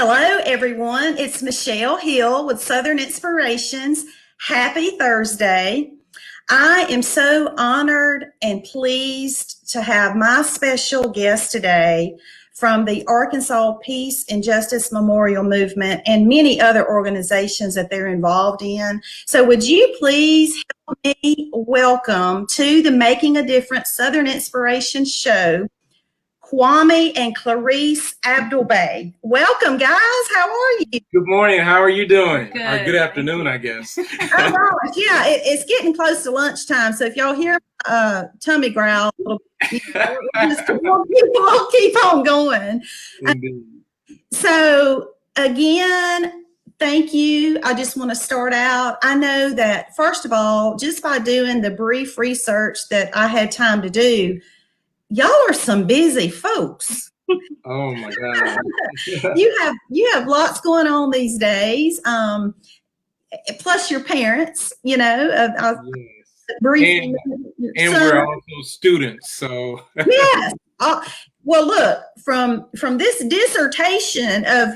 Hello, everyone. It's Michelle Hill with Southern Inspirations. Happy Thursday. I am so honored and pleased to have my special guest today from the Arkansas Peace and Justice Memorial Movement and many other organizations that they're involved in. So would you please help me welcome to the Making a Difference Southern Inspiration show, Kwami and Clarice Abdul-bey. Welcome, guys. How are you? Good morning. How are you doing? Good. Or good afternoon, I guess. Oh, gosh. Yeah, it's getting close to lunchtime. So if y'all hear tummy growl, we'll keep on going. Indeed. So again, thank you. I just want to start out. I know that, first of all, just by doing the brief research that I had time to do, y'all are some busy folks. Oh my God. you have lots going on these days. Plus your parents, Yes. briefly. And we're also students, so Yes. Well, look, from this dissertation of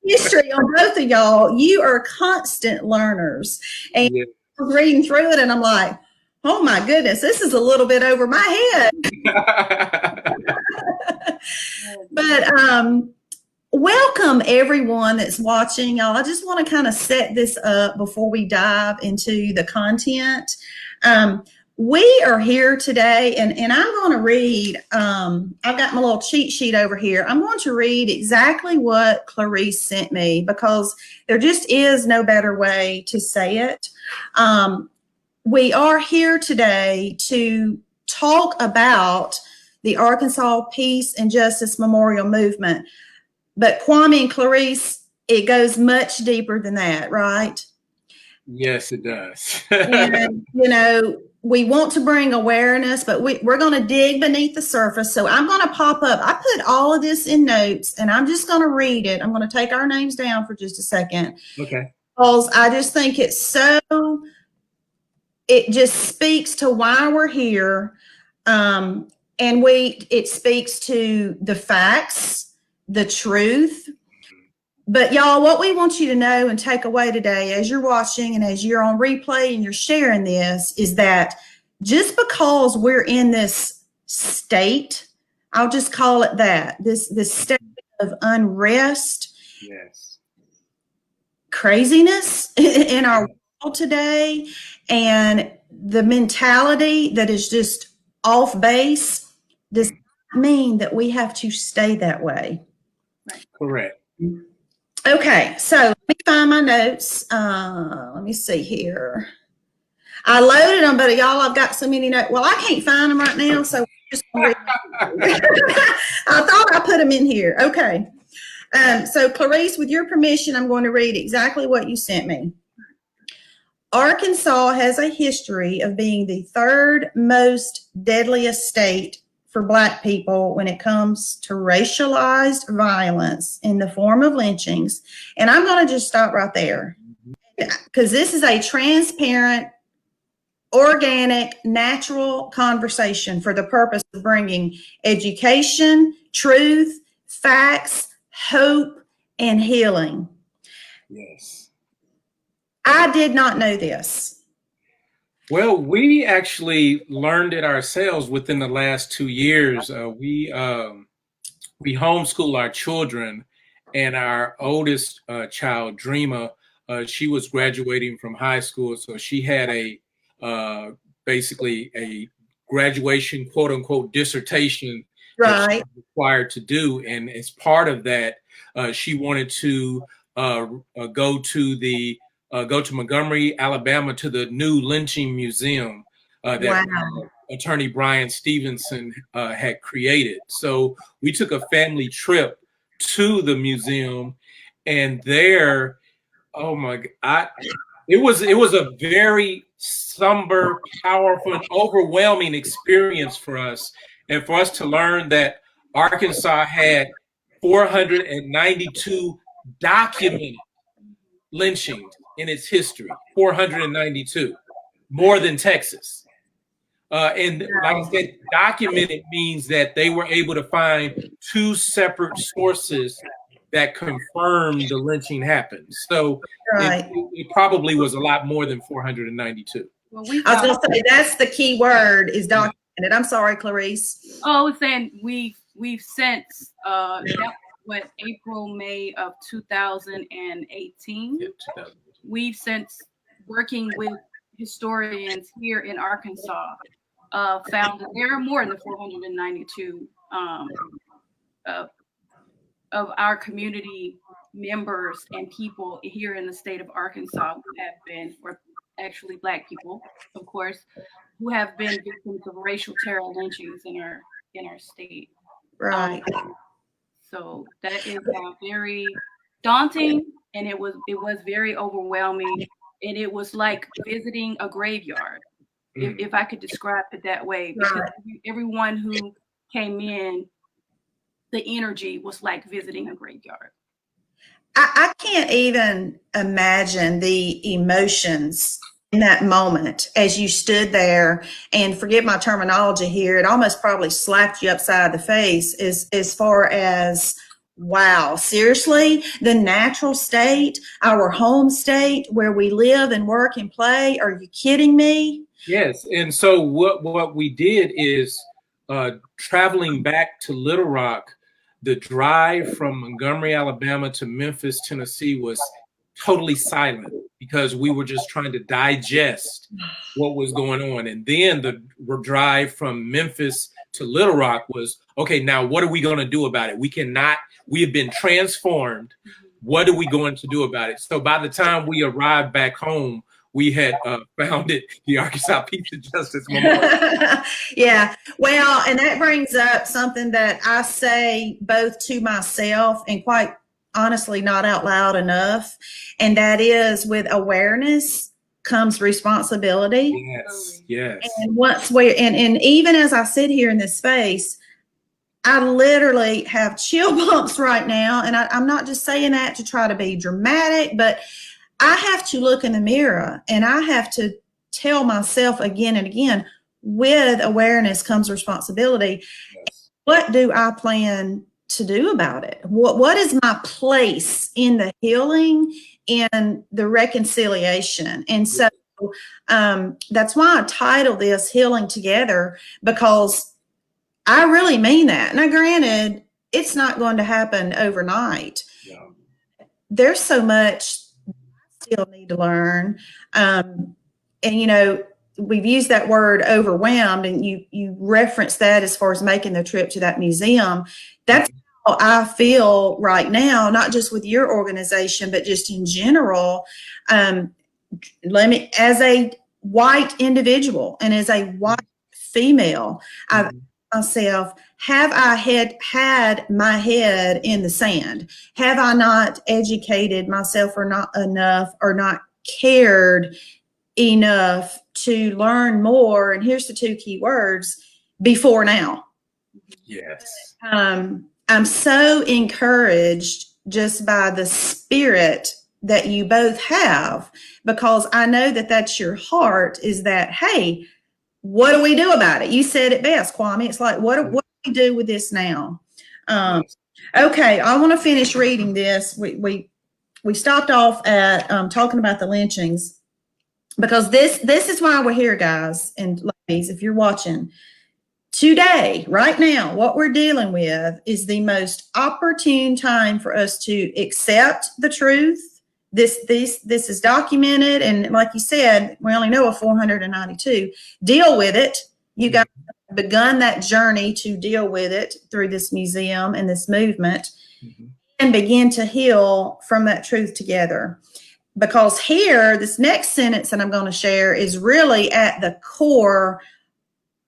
history on both of y'all, you are constant learners. And yes. I was reading through it and I'm like, oh my goodness, this is a little bit over my head. But welcome everyone that's watching. Y'all, I just want to kind of set this up before we dive into the content. We are here today, and I'm going to read, I've got my little cheat sheet over here. I'm going to read exactly what Clarice sent me because there just is no better way to say it. We are here today to talk about the Arkansas Peace and Justice Memorial Movement. But Kwami and Clarice, it goes much deeper than that, right? Yes, it does. And, we want to bring awareness, but we're going to dig beneath the surface. So I'm going to pop up. I put all of this in notes, and I'm just going to read it. I'm going to take our names down for just a second. Okay. Because I just think it just speaks to why we're here. And it speaks to the facts, the truth. But y'all, what we want you to know and take away today as you're watching and as you're on replay and you're sharing this is that just because we're in this state, I'll just call it that, this state of unrest, yes, craziness in our world today, and the mentality that is just off base does not mean that we have to stay that way. correct. Okay, so let me find my notes. Let me see here. I loaded them, but y'all, I've got so many notes. Well, I can't find them right now, so just I thought I put them in here. Okay. So Clarice, with your permission, I'm going to read exactly what you sent me. Arkansas has a history of being the third most deadliest state for Black people when it comes to racialized violence in the form of lynchings. And I'm going to just stop right there because this is a transparent, organic, natural conversation for the purpose of bringing education, truth, facts, hope, and healing. Yes. I did not know this. Well, we actually learned it ourselves within the last 2 years. We homeschool our children, and our oldest child, Dreama, she was graduating from high school, so she had basically a graduation, quote unquote, dissertation that she was required to do, and as part of that, she wanted to go to Montgomery, Alabama, to the new lynching museum that attorney Brian Stevenson had created. So we took a family trip to the museum, and there, oh my God, it was a very somber, powerful, and overwhelming experience for us, and for us to learn that Arkansas had 492 documented lynchings in its history, 492, more than Texas. And like I said, documented means that they were able to find two separate sources that confirmed the lynching happened. So Right. it probably was a lot more than 492. Well, I was going to say that's the key word is documented. I'm sorry, Clarice. Oh, I was saying we've since that what April, May of 2018. Yeah, 2000. We've since working with historians here in Arkansas found that there are more than 492 of our community members and people here in the state of Arkansas who have been, or actually Black people, of course, who have been victims of racial terror lynchings in our state. Right. So that is very daunting, and it was very overwhelming, and it was like visiting a graveyard, if I could describe it that way, because everyone who came in, the energy was like visiting a graveyard. I can't even imagine the emotions in that moment as you stood there, and forget my terminology here, it almost probably slapped you upside the face as far as, wow, seriously, the natural state, our home state where we live and work and play, are you kidding me? Yes, and so what we did is traveling back to Little Rock, the drive from Montgomery, Alabama to Memphis, Tennessee was totally silent because we were just trying to digest what was going on. And then the drive from Memphis to Little Rock was, okay, now what are we going to do about it? We have been transformed. What are we going to do about it? So by the time we arrived back home, we had founded the Arkansas Peace and Justice Memorial. Yeah, well, and that brings up something that I say both to myself and quite honestly not out loud enough, and that is with awareness comes responsibility. Yes. And and even as I sit here in this space, I literally have chill bumps right now, and I'm not just saying that to try to be dramatic, but I have to look in the mirror and I have to tell myself again and again, with awareness comes responsibility. Yes. What do I plan to do about it? What is my place in the healing and the reconciliation? And so that's why I titled this Healing Together, because I really mean that. Now, granted, it's not going to happen overnight. Yeah. There's so much still need to learn. And, we've used that word overwhelmed, and you referenced that as far as making the trip to that museum. That's how I feel right now, not just with your organization, but just in general. As a white individual and as a white female, I've asked myself, have I had my head in the sand? Have I not educated myself or not enough or not cared enough to learn more? And here's the two key words: before now. Yes. I'm so encouraged just by the spirit that you both have, because I know that that's your heart, is that, hey, what do we do about it? You said it best, Kwami. It's like, what do we do with this now? Okay, I want to finish reading this. We stopped off at talking about the lynchings, because this is why we're here, guys and ladies, if you're watching. Today, right now, what we're dealing with is the most opportune time for us to accept the truth. This is documented, and like you said, we only know of 492. Deal with it. You guys have begun that journey to deal with it through this museum and this movement, and begin to heal from that truth together. Because here, this next sentence that I'm going to share is really at the core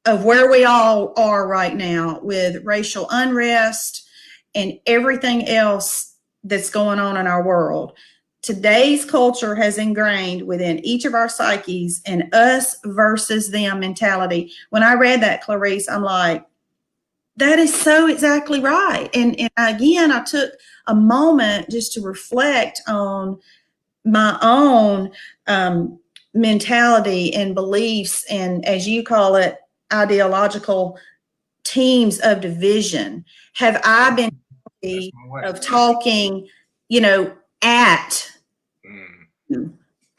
of where we all are right now with racial unrest and everything else that's going on in our world. Today's culture has ingrained within each of our psyches an us versus them mentality. When I read that, Clarice, I'm like, that is so exactly right. And again, I took a moment just to reflect on my own mentality and beliefs, and as you call it, ideological teams of division. Have I been of talking,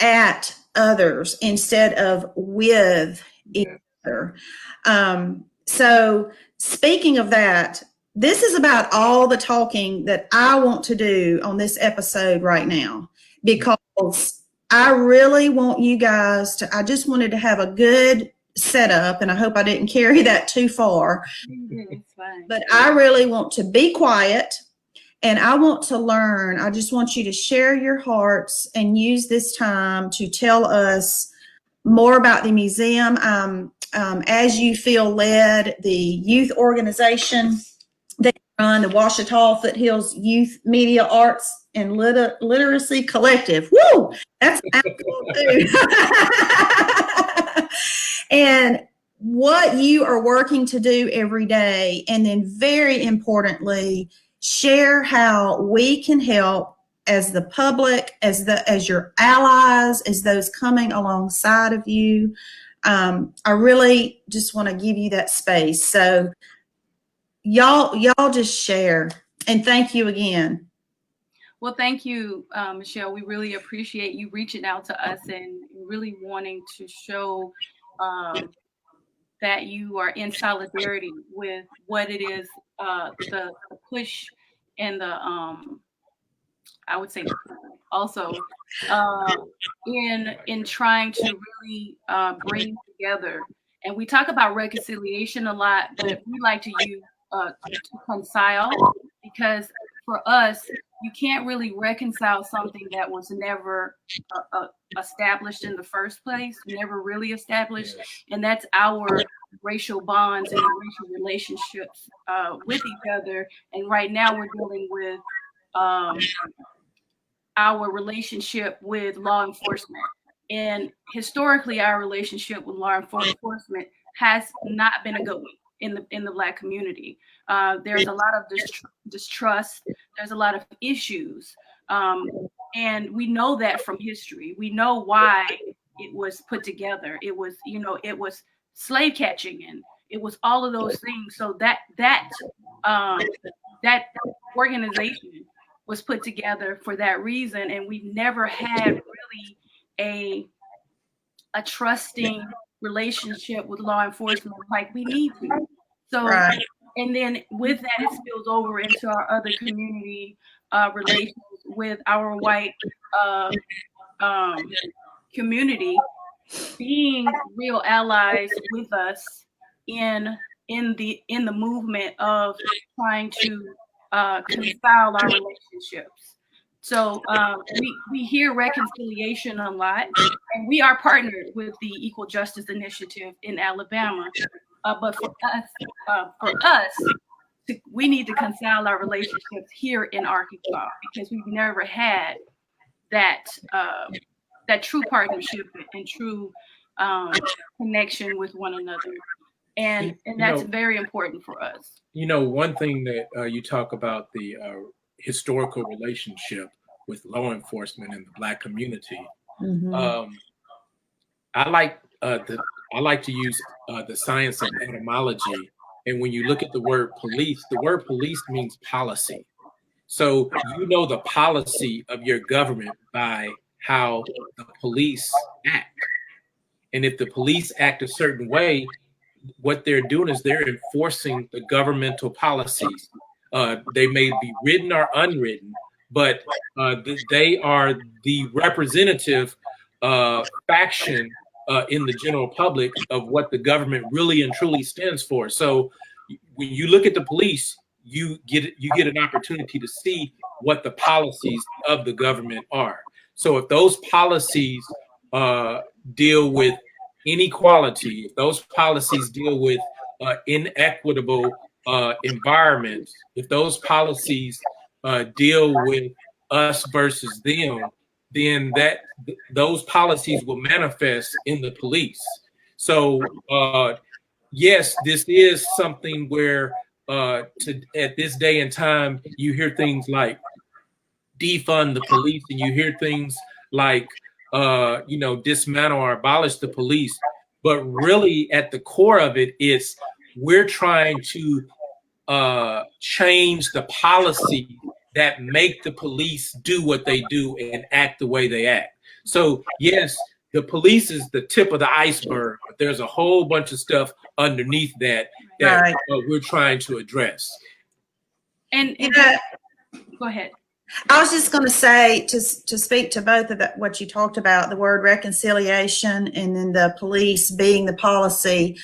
at others instead of with each other. So speaking of that, this is about all the talking that I want to do on this episode right now, because I really want you guys to, I just wanted to have a good setup, and I hope I didn't carry that too far. It's fine. But I really want to be quiet, and I want to learn. I just want you to share your hearts and use this time to tell us more about the museum. As you feel led, the youth organization that you run, the Ouachita Foothills Youth Media Arts and Literacy Collective. Woo! That's cool too. And what you are working to do every day, and then very importantly, share how we can help as the public, as your allies, as those coming alongside of you. I really just want to give you that space. So y'all just share, and thank you again. Well, thank you, Michelle. We really appreciate you reaching out to us and really wanting to show that you are in solidarity with what it is, the push and the, I would say also in trying to really bring together. And we talk about reconciliation a lot, but we like to use to reconcile, because for us, you can't really reconcile something that was never established in the first place, never really established. And that's our racial bonds and racial relationships with each other. And right now we're dealing with our relationship with law enforcement. And historically, our relationship with law enforcement has not been a good one in the Black community. There's a lot of distrust. There's a lot of issues. And we know that from history. We know why it was put together. It was, it was slave catching, and it was all of those things. So that organization was put together for that reason. And we've never had really a trusting relationship with law enforcement like we need to. So, right. And then with that, it spills over into our other community relations with our white community being real allies with us in the movement of trying to reconcile our relationships. So we hear reconciliation a lot, and we are partnered with the Equal Justice Initiative in Alabama. But for us, we need to reconcile our relationships here in Arkansas, because we've never had that true partnership and true connection with one another. And that's very important for us. One thing that you talk about, the historical relationship with law enforcement and the Black community. Mm-hmm. I like to use the science of etymology. And when you look at the word police means policy. So the policy of your government by how the police act. And if the police act a certain way, what they're doing is they're enforcing the governmental policies. They may be written or unwritten, but they are the representative faction in the general public of what the government really and truly stands for. So when you look at the police, you get an opportunity to see what the policies of the government are. So if those policies deal with inequality, if those policies deal with inequitable environments, if those policies deal with us versus them, then those policies will manifest in the police. So yes, this is something where at this day and time, you hear things like defund the police, and you hear things like dismantle or abolish the police. But really, at the core of it, it's we're trying to change the policy that make the police do what they do and act the way they act. So yes, the police is the tip of the iceberg, but there's a whole bunch of stuff underneath that Right. we're trying to address. And go ahead. I was just going to say, to speak to both of that, what you talked about, the word reconciliation and then the police being the policy.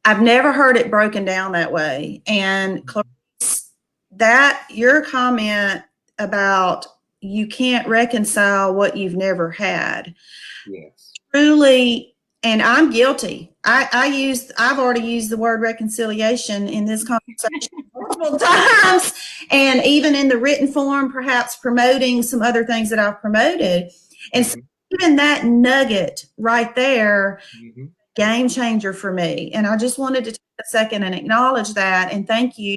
I've never heard it broken down that way. And Clarice, that your comment about you can't reconcile what you've never had. Yes. Truly, and I'm guilty. I've already used the word reconciliation in this conversation multiple times, and even in the written form, perhaps promoting some other things that I've promoted. And so even that nugget right there, game changer for me. And I just wanted to take a second and acknowledge that, and thank you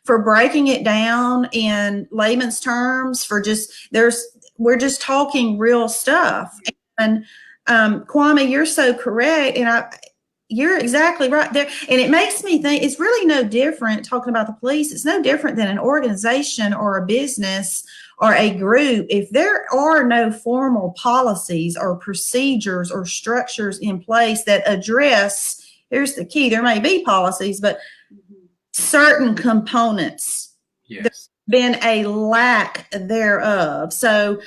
for breaking it down in layman's terms. We're just talking real stuff. And Kwame, you're so correct, and you're exactly right there. And it makes me think it's really no different talking about the police. It's no different than an organization or a business or a group. If there are no formal policies or procedures or structures in place that address, here's the key, there may be policies, but certain components. Yes. There's been a lack thereof. So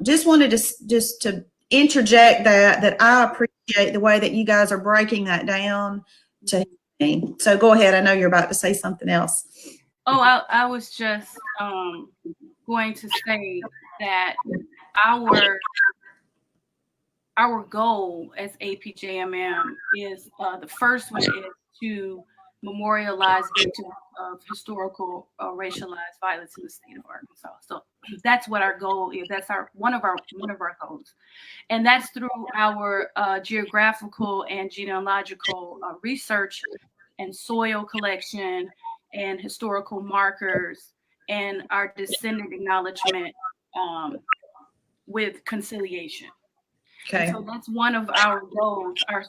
just wanted to interject that I appreciate the way that you guys are breaking that down to me. So go ahead. I know you're about to say something else. Oh, I was just going to say that our goal as APJMM is the first one is to memorialize victims of historical racialized violence in the state of Arkansas. So that's what our goal is. That's one of our goals, and that's through our geographical and genealogical research and soil collection and historical markers and our descendant acknowledgement with conciliation. Okay. And so that's one of our goals. Our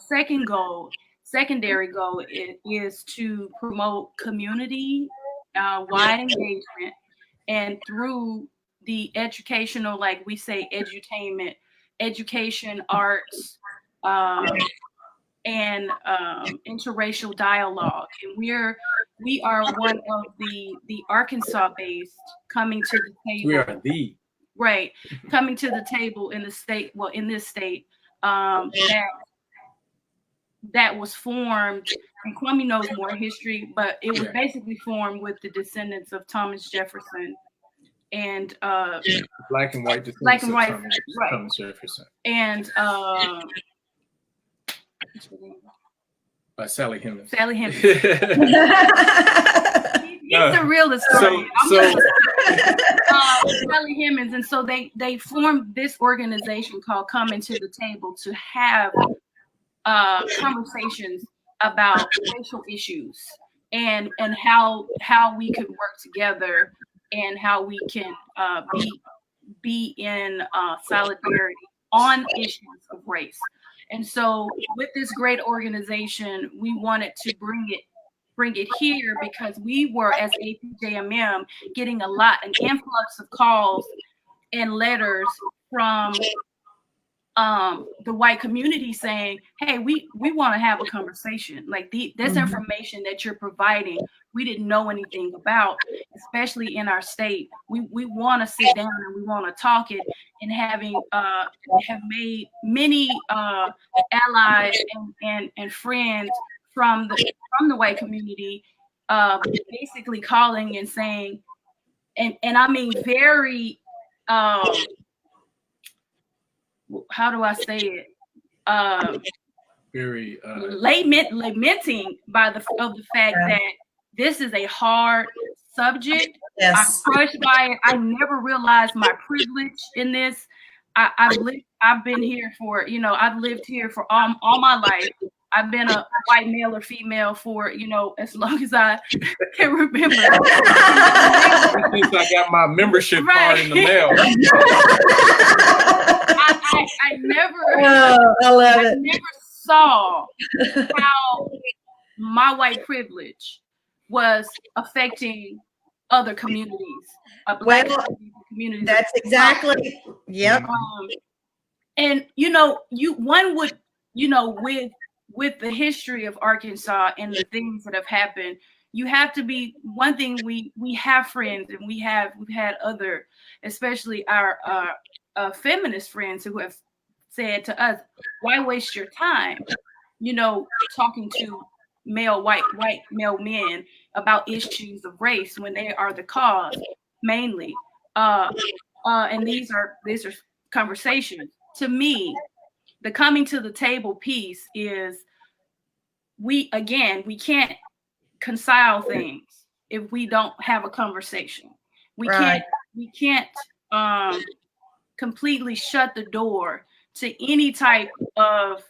secondary goal is to promote community wide engagement, and through the educational, like we say, edutainment, education, arts, and interracial dialogue. And we are one of the Arkansas-based coming to the table. We are the right coming to the table in the state. Well, in this state, that was formed, and Kwame knows more history, but it was basically formed with the descendants of Thomas Jefferson and black and white descendants of Thomas Jefferson and Sally Hemings. Sally Hemings. He's the real historian. Sally Hemings, and so they formed this organization called Coming to the Table to have conversations about racial issues and how we could work together and how we can be in solidarity on issues of race. And so with this great organization, we wanted to bring it here because we were, as APJMM, getting an influx of calls and letters from the white community saying, hey, we want to have a conversation. Like this information that you're providing, we didn't know anything about, especially in our state. We want to sit down and we want to talk it, and have made many allies and friends from the white community, basically calling and saying, and I mean very how do I say it? Very lamenting of the fact that this is a hard subject. Yes. I'm crushed by it. I never realized my privilege in this. I've been here for, I've lived here for all my life. I've been a white male or female for, as long as I can remember. Since I got my membership card in the mail. I never, I never saw how my white privilege was affecting other communities, Black communities. That's exactly, yep. And one would, with the history of Arkansas and the things that have happened, you have to be one thing. We have friends, and we've had other, especially our feminist friends who have said to us, "Why waste your time, talking to white male men about issues of race when they are the cause mainly?" And these are conversations. To me, the coming to the table piece is we can't reconcile things if we don't have a conversation. We can't completely shut the door to any type of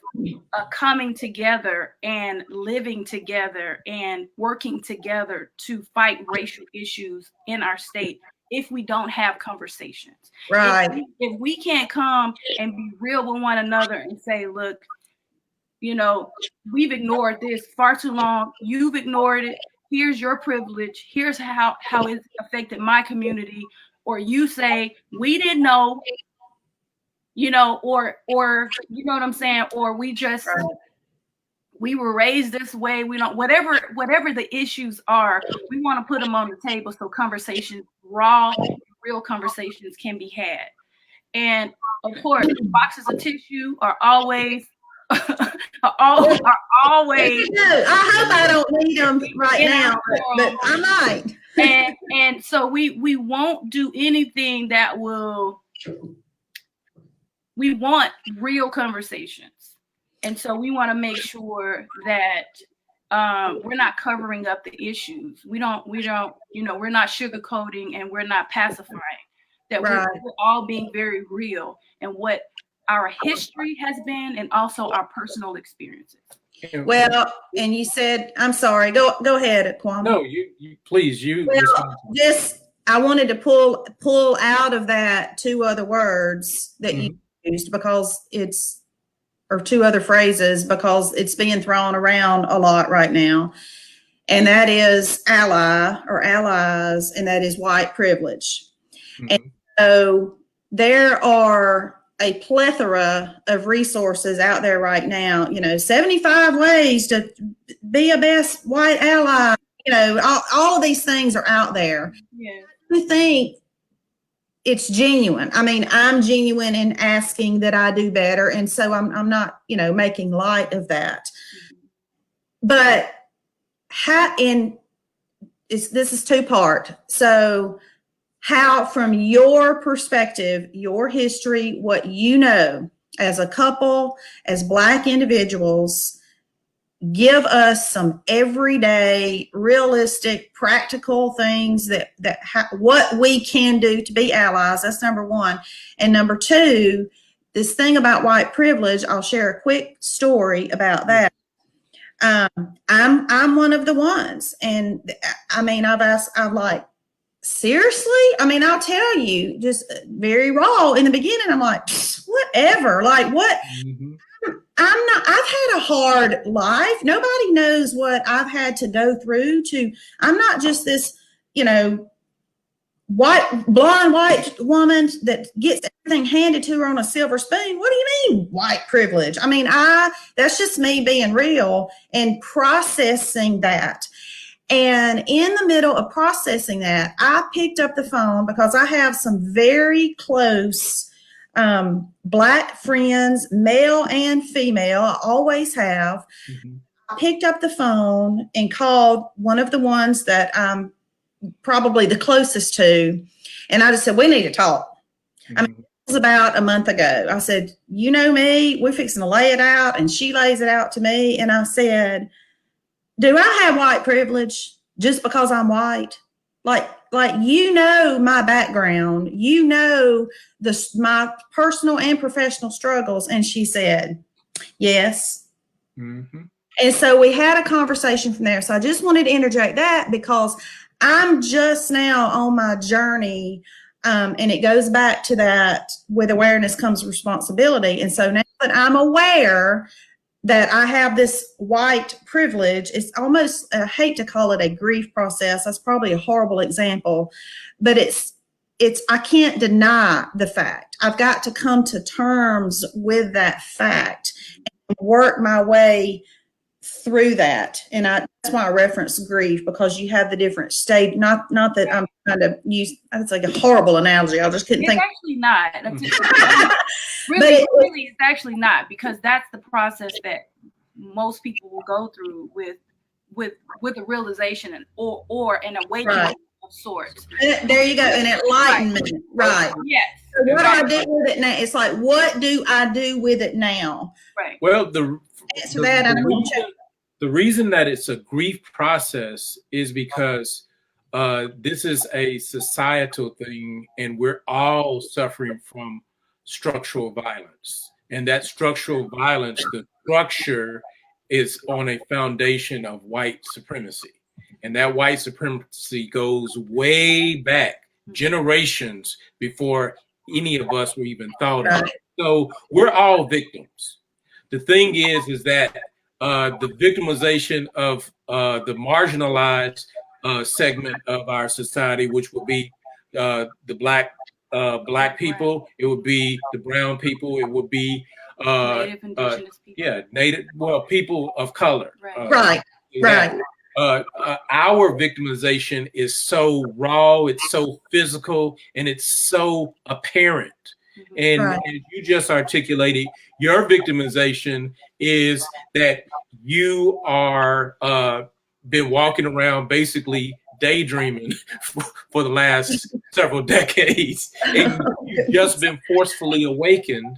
coming together and living together and working together to fight racial issues in our state if we don't have conversations. Right. If we can't come and be real with one another and say, look, we've ignored this far too long. You've ignored it. Here's your privilege. Here's how it's affected my community. Or you say, we didn't know, or you know what I'm saying? Or we just, we were raised this way. We don't, whatever the issues are, we want to put them on the table so conversations, real conversations can be had. And of course, boxes of tissue are always, always. I hope I don't need them right now, but I might. And so we won't do anything that will. We want real conversations. And so we want to make sure that we're not covering up the issues. We're not sugarcoating and we're not pacifying. That we're all being very real and what our history has been and also our personal experiences. Well, and you said, I'm sorry, go ahead, Kwami. No, you please, I wanted to pull out of that two other words that you used because or two other phrases because it's being thrown around a lot right now. And that is ally or allies, and that is white privilege. And so there are a plethora of resources out there right now, 75 ways to be a best white ally, all of these things are out there. Yeah. I think it's genuine. I mean, I'm genuine in asking that I do better. And so I'm not, making light of that. But this is two-part. So how, from your perspective, your history, what you know as a couple, as Black individuals, give us some everyday, realistic, practical things what we can do to be allies. That's number one. And number two, this thing about white privilege, I'll share a quick story about that. I'm one of the ones, and I mean, I'm like, seriously? I mean, I'll tell you, just very raw in the beginning. I'm like, whatever, like what? I've had a hard life. Nobody knows what I've had to go through I'm not just this, blonde white woman that gets everything handed to her on a silver spoon. What do you mean white privilege? I mean, that's just me being real and processing that. And in the middle of processing that, I picked up the phone because I have some very close Black friends, male and female. I always have. I picked up the phone and called one of the ones that I'm probably the closest to. And I just said, we need to talk. I mean, it was about a month ago. I said, you know me, we're fixing to lay it out. And she lays it out to me. And I said, do I have white privilege just because I'm white? Like my background, my personal and professional struggles. And she said, yes. And so we had a conversation from there. So I just wanted to interject that because I'm just now on my journey. And it goes back to that, with awareness comes responsibility. And so now that I'm aware, that I have this white privilege. It's almost, I hate to call it a grief process. That's probably a horrible example, but I can't deny the fact. I've got to come to terms with that fact and work my way through that. And that's why I reference grief, because you have the different state. Not that I'm trying to use, that's like a horrible analogy. I just couldn't think. It's actually not. Really, it's actually not, because that's the process that most people will go through with a realization or an awakening. Right. Of sorts. There you go, an enlightenment, right? Yes. So what do I do with it now? It's like, what do I do with it now? Right. Well, the reason that it's a grief process is because this is a societal thing, and we're all suffering from structural violence. And that structural violence, the structure is on a foundation of white supremacy. And that white supremacy goes way back, generations before any of us were even thought of. So we're all victims. The thing is that the victimization of the marginalized segment of our society, which would be the black people, it would be the brown people, it would be Native, indigenous people. People of color. Right. Our victimization is so raw, it's so physical, and it's so apparent. And as you just articulated, your victimization is that you are been walking around basically daydreaming for the last several decades, and you've just been forcefully awakened.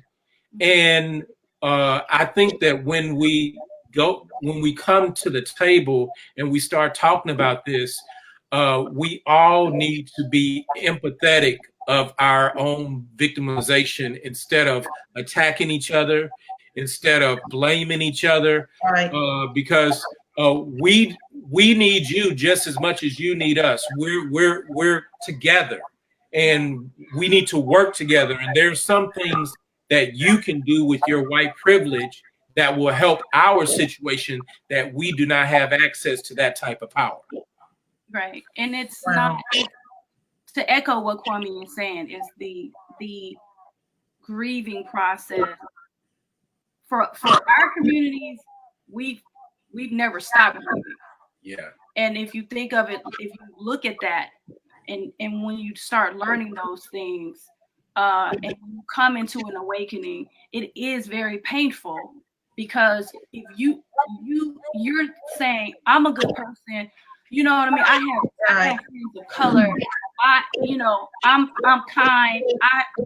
And I think that when we come to the table and we start talking about this, we all need to be empathetic of our own victimization instead of attacking each other, instead of blaming each other, because we need you just as much as you need us. We're together, and we need to work together. And there's some things that you can do with your white privilege that will help our situation, that we do not have access to that type of power. Right. And it's not, to echo what Kwami is saying, is the grieving process for our communities. We've never stopped grieving. Yeah. And if you think of it, if you look at that, and when you start learning those things, and you come into an awakening, it is very painful. Because if you're saying, I'm a good person, you know what I mean? I have friends of color. I'm kind.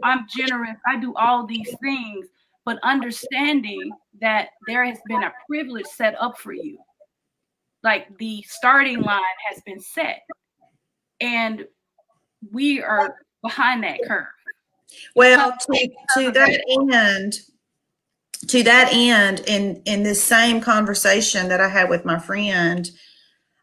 I'm generous. I do all these things, but understanding that there has been a privilege set up for you, like the starting line has been set, and we are behind that curve. Well, to that end, in this same conversation that I had with my friend,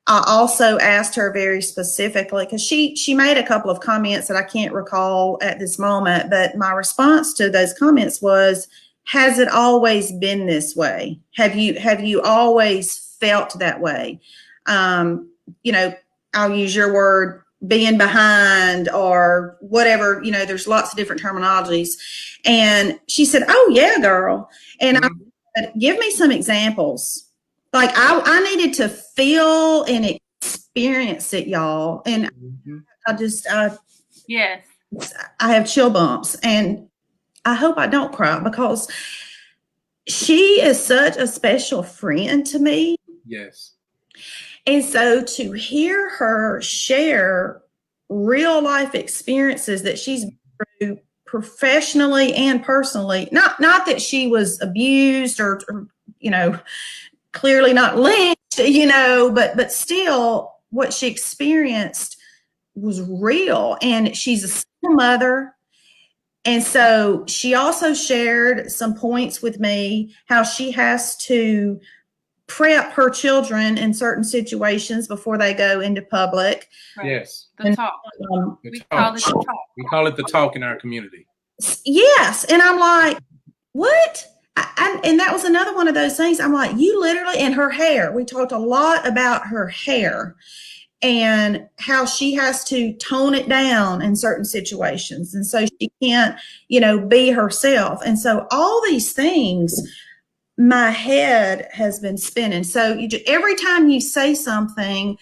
I also asked her very specifically, because she made a couple of comments that I can't recall at this moment, but my response to those comments was, has it always been this way? Have you always felt that way? I'll use your word, being behind or whatever, there's lots of different terminologies. And she said, oh yeah, girl. And I said, give me some examples. Like I needed to feel and experience it, y'all. And yes, I have chill bumps, and I hope I don't cry, because she is such a special friend to me. Yes. And so to hear her share real life experiences that she's been through professionally and personally, not that she was abused or clearly not lynched, but still what she experienced was real. And she's a single mother. And so she also shared some points with me, how she has to prep her children in certain situations before they go into public. Right. Yes. The talk. We call it the talk in our community. Yes. And I'm like, what? And that was another one of those things. I'm like, you literally, and her hair. We talked a lot about her hair and how she has to tone it down in certain situations. And so she can't, be herself. And so all these things, my head has been spinning. So every time you say something,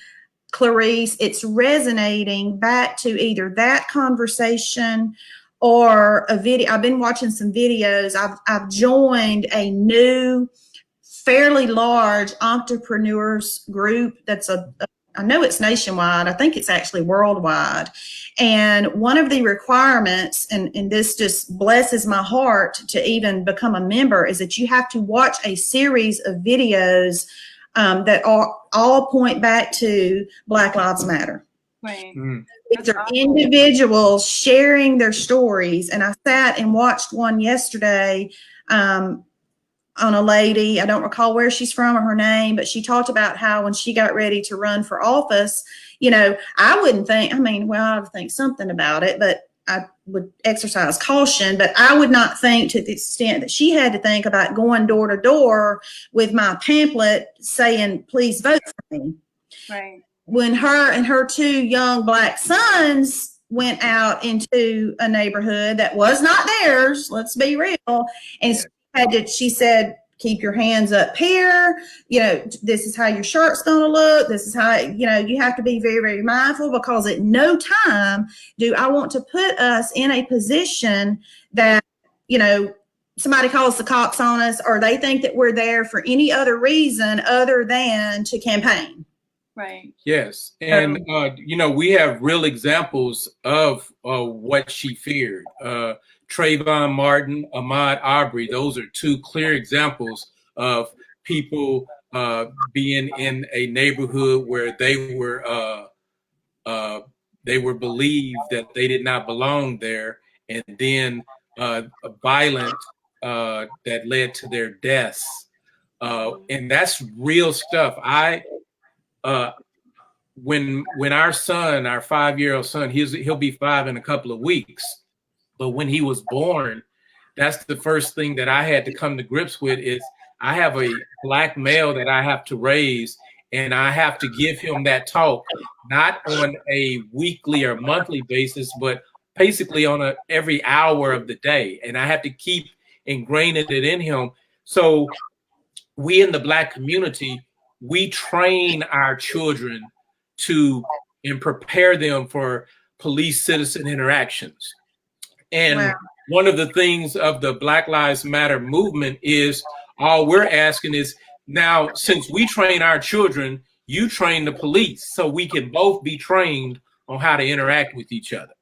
Clarice, it's resonating back to either that conversation or a video. I've been watching some videos. I've joined a new, fairly large entrepreneurs group that's I know it's nationwide. I think it's actually worldwide. And one of the requirements, and this just blesses my heart to even become a member, is that you have to watch a series of videos that all point back to Black Lives Matter. Right. These are individuals sharing their stories. And I sat and watched one yesterday on a lady. I don't recall where she's from or her name, but she talked about how when she got ready to run for office, I wouldn't think, I would think something about it, but I would exercise caution, but I would not think to the extent that she had to think about going door to door with my pamphlet saying, please vote for me. Right. When her and her two young Black sons went out into a neighborhood that was not theirs, let's be real, and she said, keep your hands up here. This is how your shirt's going to look. This is how, you have to be very, very mindful, because at no time do I want to put us in a position that, somebody calls the cops on us, or they think that we're there for any other reason other than to campaign. Right. Yes. And, we have real examples of what she feared. Trayvon Martin, Ahmaud Arbery, those are two clear examples of people being in a neighborhood where they were believed that they did not belong there, and then violence that led to their deaths. And that's real stuff. When our son, our 5-year-old son, he'll be 5 in a couple of weeks. But when he was born, that's the first thing that I had to come to grips with is I have a Black male that I have to raise, and I have to give him that talk, not on a weekly or monthly basis, but basically on every hour of the day. And I have to keep ingraining it in him. So we in the Black community, we train our children and prepare them for police citizen interactions. And one of the things of the Black Lives Matter movement is all we're asking is, now, since we train our children, you train the police so we can both be trained on how to interact with each other.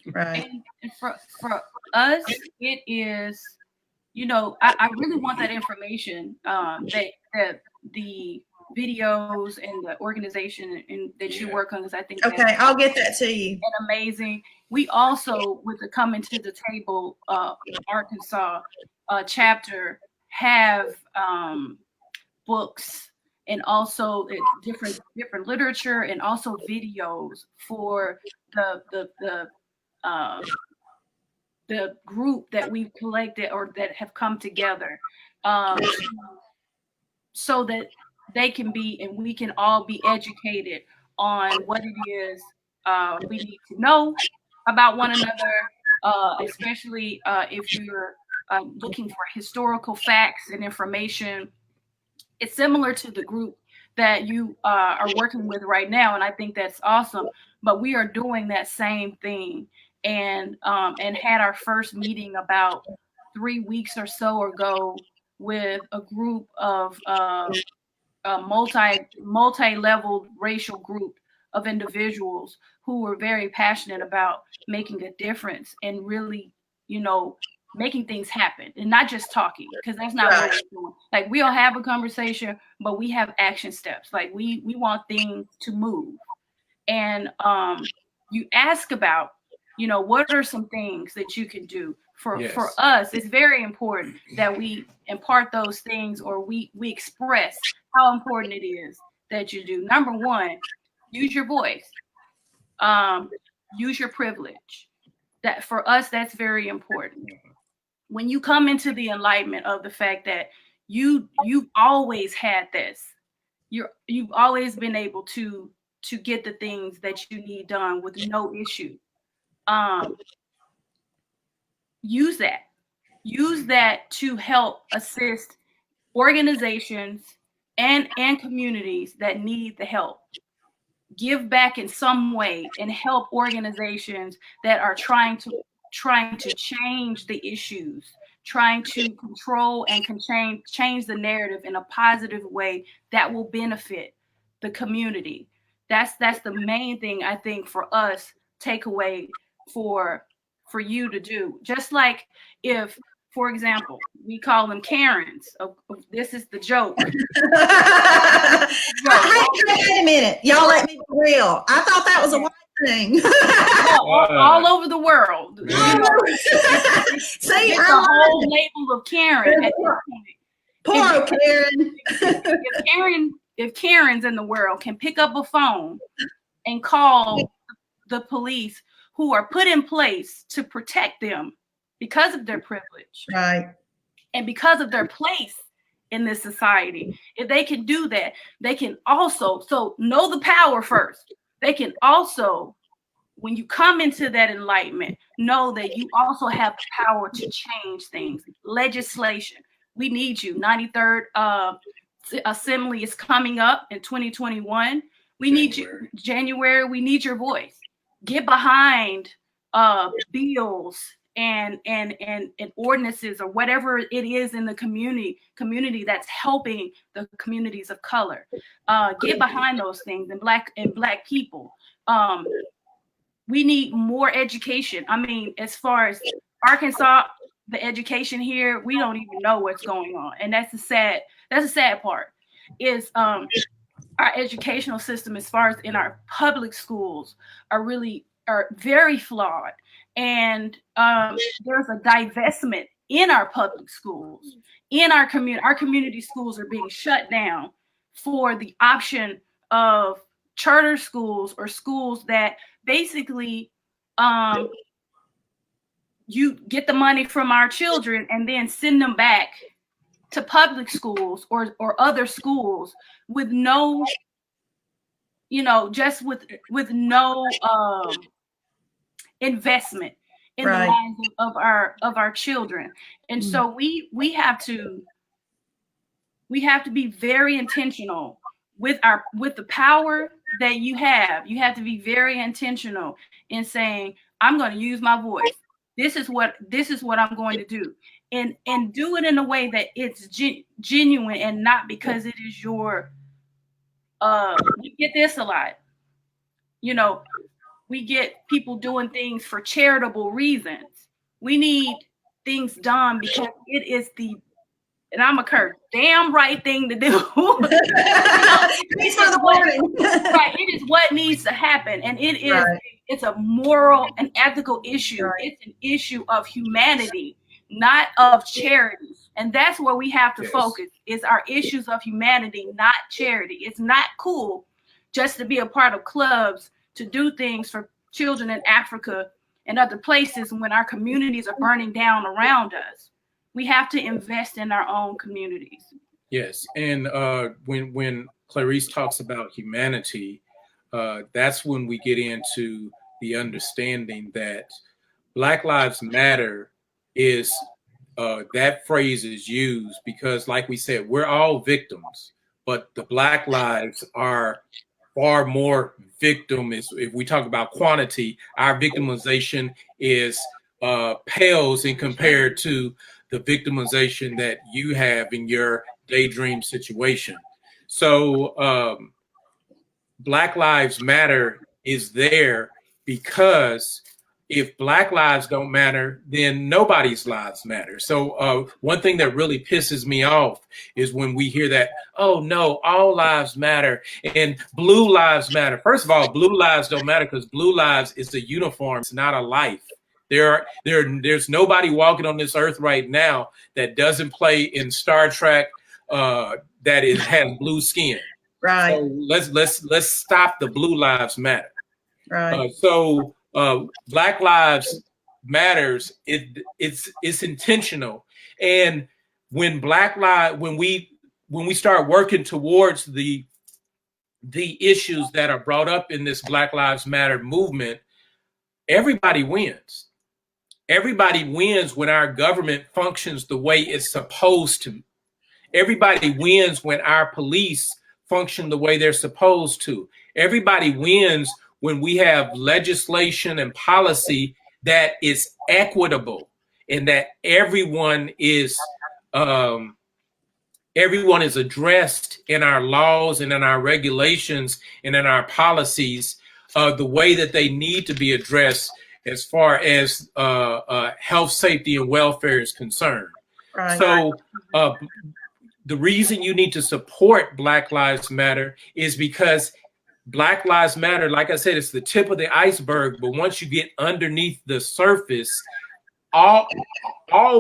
Right. And for us, it is, I really want that information that the videos and the organization that you work on, because I think I'll get that to you. And amazing. We also, with the Coming to the Table Arkansas chapter, have books and also different literature and also videos for the group that we've collected or that have come together, so that they can be, and we can all be educated on what it is we need to know about one another, especially if you're looking for historical facts and information. It's similar to the group that you are working with right now, and I think that's awesome. But we are doing that same thing, and had our first meeting about 3 weeks or so ago with a group of multi-level racial group of individuals who were very passionate about making a difference and really, making things happen and not just talking, because that's not what we're doing. Like, we'll have a conversation, but we have action steps. Like, we want things to move. And you ask about, what are some things that you can do for us? It's very important that we impart those things, or we express how important it is that you do. Number one, use your voice, use your privilege. That for us, that's very important. when you come into the enlightenment of the fact that you've always had this, you've always been able to get the things that you need done with no issue. Use that to help assist organizations and communities that need the help. Give back in some way and help organizations that are trying to change the issues, trying to control and change the narrative in a positive way that will benefit the community. That's the main thing, I think, for us, takeaway for you to do. Just like if, for example, we call them Karens. This is the joke. Wait a minute. Y'all let me be real. I thought that was a white thing. all over the world. See, it's a whole label of Karen at this point. Poor Karen. If Karens in the world can pick up a phone and call the police, who are put in place to protect them because of their privilege, right, and because of their place in this society, if they can do that, they can also, so know the power first. They can also, when you come into that enlightenment, know that you also have the power to change things. Legislation, we need you. 93rd Assembly is coming up in 2021. We need you. January, we need your voice. Get behind bills and ordinances or whatever it is in the community that's helping the communities of color. Get behind those things, and black people. We need more education. I mean, as far as Arkansas, the education here, we don't even know what's going on, and that's the sad part. Is our educational system, as far as in our public schools, are very flawed. And there's a divestment in our public schools, in our community. Our community schools are being shut down for the option of charter schools, or schools that basically you get the money from our children and then send them back to public schools or other schools with no, just with no investment in the lives of our children. And so we have to be very intentional with the power that you have. You have to be very intentional in saying, I'm going to use my voice. This is what I'm going to do. And do it in a way that it's genuine, and not because it is your we get this a lot. We get people doing things for charitable reasons. We need things done because it is and I'm a curse, damn right thing to do. It is what needs to happen. And it is, it's a moral and ethical issue. It's an issue of humanity, not of charity. And that's where we have to focus, is our issues of humanity, not charity. It's not cool just to be a part of clubs, to do things for children in Africa and other places when our communities are burning down around us. We have to invest in our own communities. Yes, and when Clarice talks about humanity, that's when we get into the understanding that Black Lives Matter is, that phrase is used because, like we said, we're all victims, but the Black lives are far more victim. If we talk about quantity, our victimization is pales in compared to the victimization that you have in your daydream situation. So Black Lives Matter is there because if Black lives don't matter, then nobody's lives matter. So one thing that really pisses me off is when we hear that, oh no, all lives matter and blue lives matter. First of all, blue lives don't matter because blue lives is a uniform, it's not a life. There's nobody walking on this earth right now that doesn't play in Star Trek that has blue skin. Right. So let's stop the blue lives matter. Right. Black Lives matters, it's intentional. And when we start working towards the issues that are brought up in this Black Lives Matter movement, everybody wins. Everybody wins when our government functions the way it's supposed to. Everybody wins when our police function the way they're supposed to. Everybody wins when we have legislation and policy that is equitable and that everyone is addressed in our laws and in our regulations and in our policies the way that they need to be addressed as far as health, safety, and welfare is concerned. Right. So the reason you need to support Black Lives Matter is because Black Lives Matter, like I said, it's the tip of the iceberg, but once you get underneath the surface, all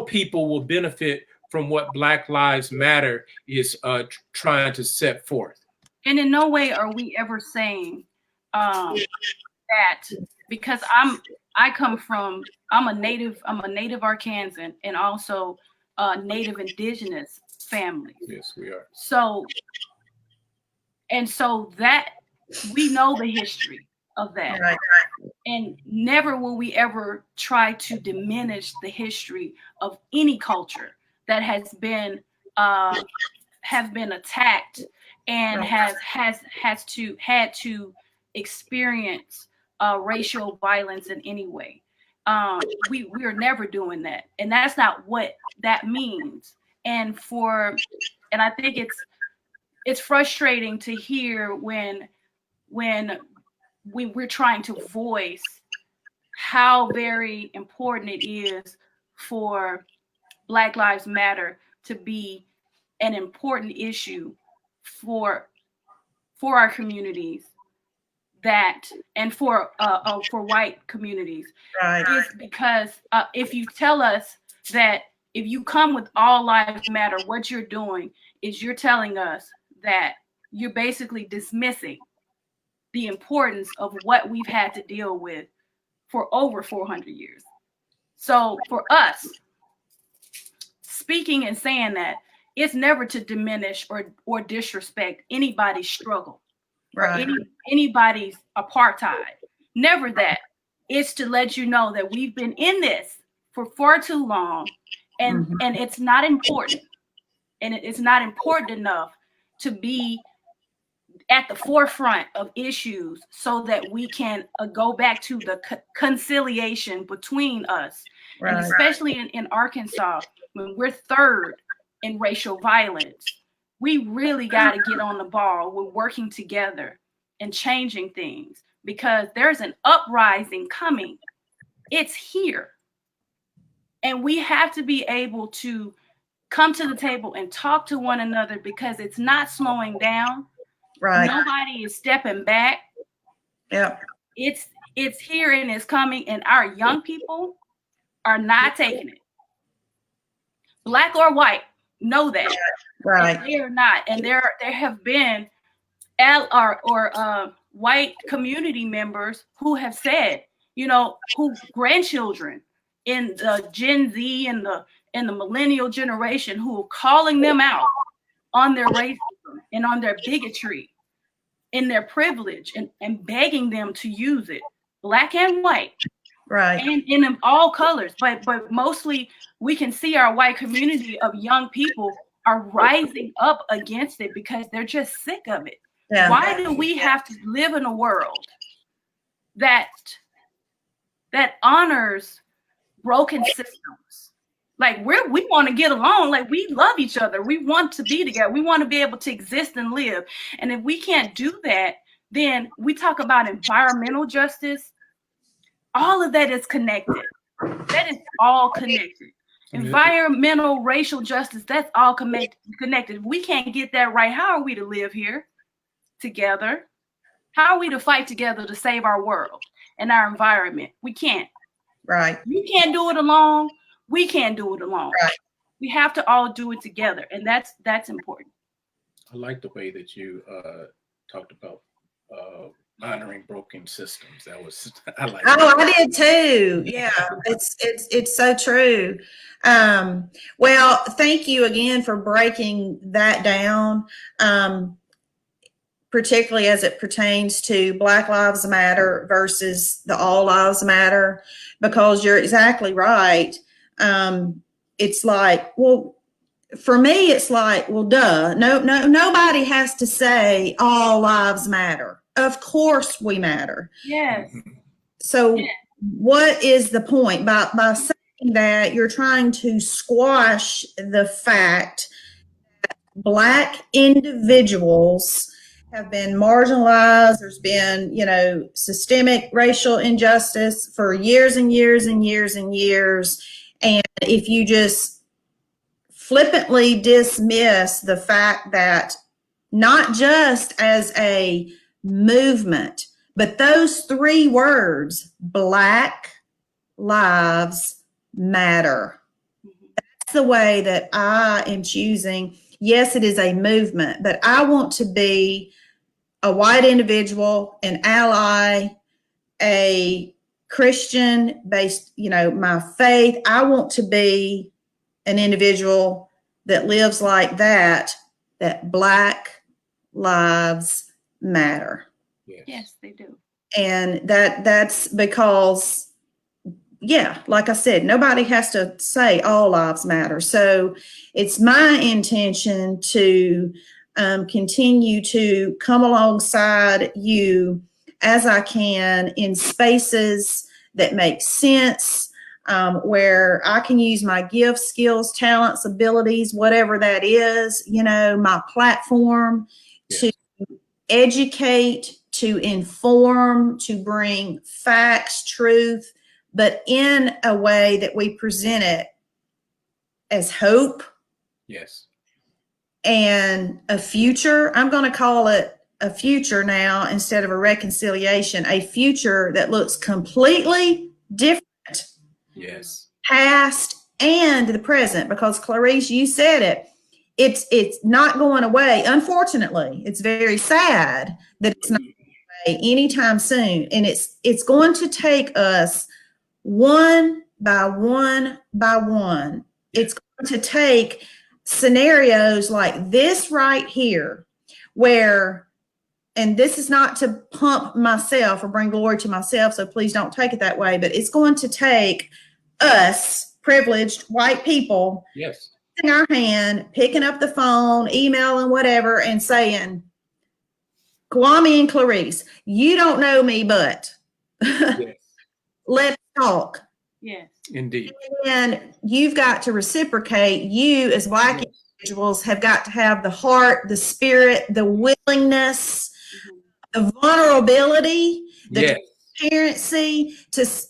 people will benefit from what Black Lives Matter is trying to set forth. And in no way are we ever saying that, because I'm a native Arkansan and also Native Indigenous family. Yes, we are. So that we know the history of that. Right. And never will we ever try to diminish the history of any culture that has been attacked and had to experience racial violence in any way. We are never doing that, and that's not what that means. And I think it's frustrating to hear when we're trying to voice how very important it is for Black Lives Matter to be an important issue for our communities, and for white communities. Right. Is because if you tell us that if you come with all lives matter, what you're doing is you're telling us that you're basically dismissing the importance of what we've had to deal with for over 400 years. So for us, speaking and saying that, it's never to diminish or disrespect anybody's struggle, right, or anybody's apartheid. Never that. It's to let you know that we've been in this for far too long, and it's not important, and it's not important enough to be at the forefront of issues so that we can go back to the conciliation between us. Right. And especially in Arkansas, when we're third in racial violence, we really got to get on the ball. We're working together and changing things, because there's an uprising coming. It's here. And we have to be able to come to the table and talk to one another, because it's not slowing down. Right. Nobody is stepping back. Yeah. It's here and it's coming, and our young people are not taking it. Black or white, know that. Right. And they are not. And there have been white community members who have said, who grandchildren in the Gen Z and the millennial generation, who are calling them out on their racism and on their bigotry, in their privilege, and begging them to use it, Black and white, right, and in all colors. But mostly we can see our white community of young people are rising up against it because they're just sick of it. Yeah. Why do we have to live in a world that honors broken systems? Like, we want to get along. Like, we love each other. We want to be together. We want to be able to exist and live. And if we can't do that, then we talk about environmental justice. All of that is connected. That is all connected. Environmental, racial justice, that's all connected. If we can't get that right, how are we to live here together? How are we to fight together to save our world and our environment? We can't. Right. You can't do it alone. We can't do it alone. Right. We have to all do it together, and that's important. I like the way that you talked about Honoring broken systems. That was, I like Oh, that. I did too. Yeah, it's so true. Well, thank you again for breaking that down, particularly as it pertains to Black Lives Matter versus the All Lives Matter, because you're exactly right. It's like, well, for me, it's like, well, duh. Nobody has to say all lives matter. Of course we matter. Yes. So what is the point? By saying that, you're trying to squash the fact that Black individuals have been marginalized. There's been, systemic racial injustice for years and years and years and years. And if you just flippantly dismiss the fact that not just as a movement, but those three words, Black Lives Matter. That's the way that I am choosing. Yes, it is a movement, but I want to be a white individual, an ally, a Christian based, my faith. I want to be an individual that lives like that Black lives matter. Yes, they do. And that's because, like I said, nobody has to say all lives matter. So it's my intention to continue to come alongside you as I can in spaces that make sense, where I can use my gifts, skills, talents, abilities, whatever that is, my platform to educate, to inform, to bring facts, truth, but in a way that we present it as hope. Yes. And a future. I'm going to call it a future now instead of a reconciliation, a future that looks completely different. Yes. Past and the present, because Clarice, you said it. It's not going away. Unfortunately, it's very sad that it's not going away anytime soon. And it's going to take us one by one by one. It's going to take scenarios like this right here, where, and this is not to pump myself or bring glory to myself, so please don't take it that way, but it's going to take us privileged white people in our hand, picking up the phone, emailing, whatever, and saying, Kwami and Clarice, you don't know me, but let's talk. Yes. Indeed. And you've got to reciprocate. You as Black individuals have got to have the heart, the spirit, the willingness, the vulnerability, the transparency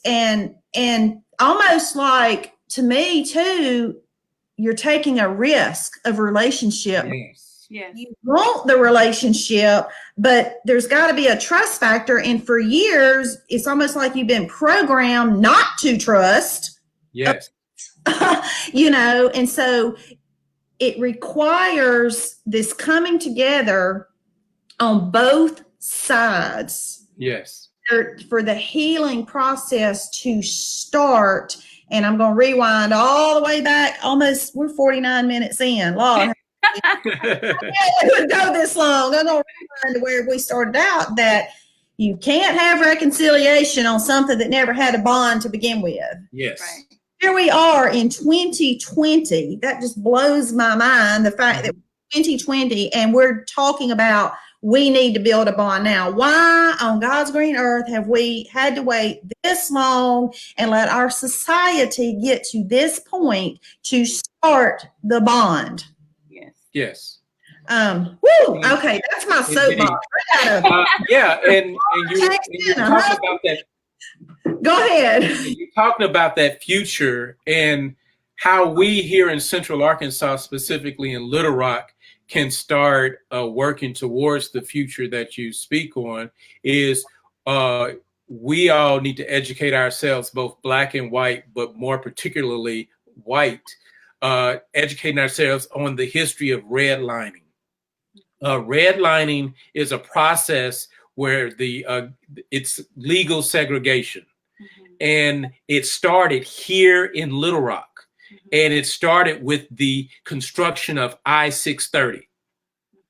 and almost like, to me too, you're taking a risk of relationship. Yes. You want the relationship, but there's got to be a trust factor. And for years, it's almost like you've been programmed not to trust. Yes. And so it requires this coming together on both sides. Yes. For the healing process to start. And I'm going to rewind all the way back. Almost, we're 49 minutes in. Lord, it would go this long. I'm going to rewind to where we started out, that you can't have reconciliation on something that never had a bond to begin with. Yes. Right. Here we are in 2020. That just blows my mind, the fact that 2020 and we're talking about we need to build a bond now. Why on God's green earth have we had to wait this long and let our society get to this point to start the bond? Yes. Okay, that's my soapbox. And you're talking about that. Go ahead. You're talking about that future and how we here in Central Arkansas, specifically in Little Rock, can start working towards the future that you speak on. Is we all need to educate ourselves, both Black and white, but more particularly white, educating ourselves on the history of redlining. Redlining is a process where it's legal segregation. Mm-hmm. And it started here in Little Rock. Mm-hmm. And it started with the construction of I-630.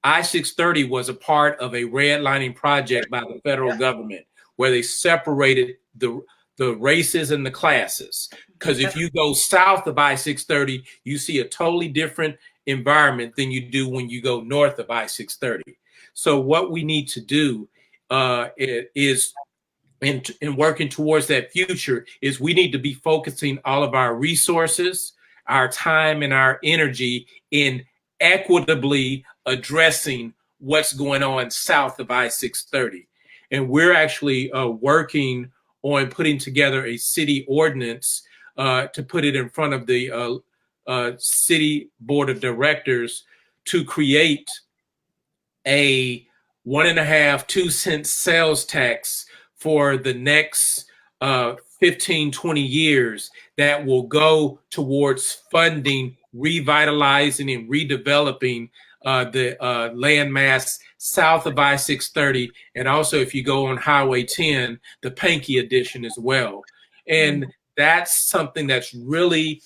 I-630 was a part of a redlining project by the federal government where they separated the races and the classes. Because if you go south of I-630, you see a totally different environment than you do when you go north of I-630. So what we need to do is in working towards that future is we need to be focusing all of our resources, our time, and our energy in equitably addressing what's going on south of I-630. And we're actually working on putting together a city ordinance to put it in front of the city board of directors to create a 1.5, 2 cent sales tax for the next 15, 20 years that will go towards funding, revitalizing, and redeveloping the landmass south of I-630. And also, if you go on Highway 10, the Pankey addition as well. And that's something that's really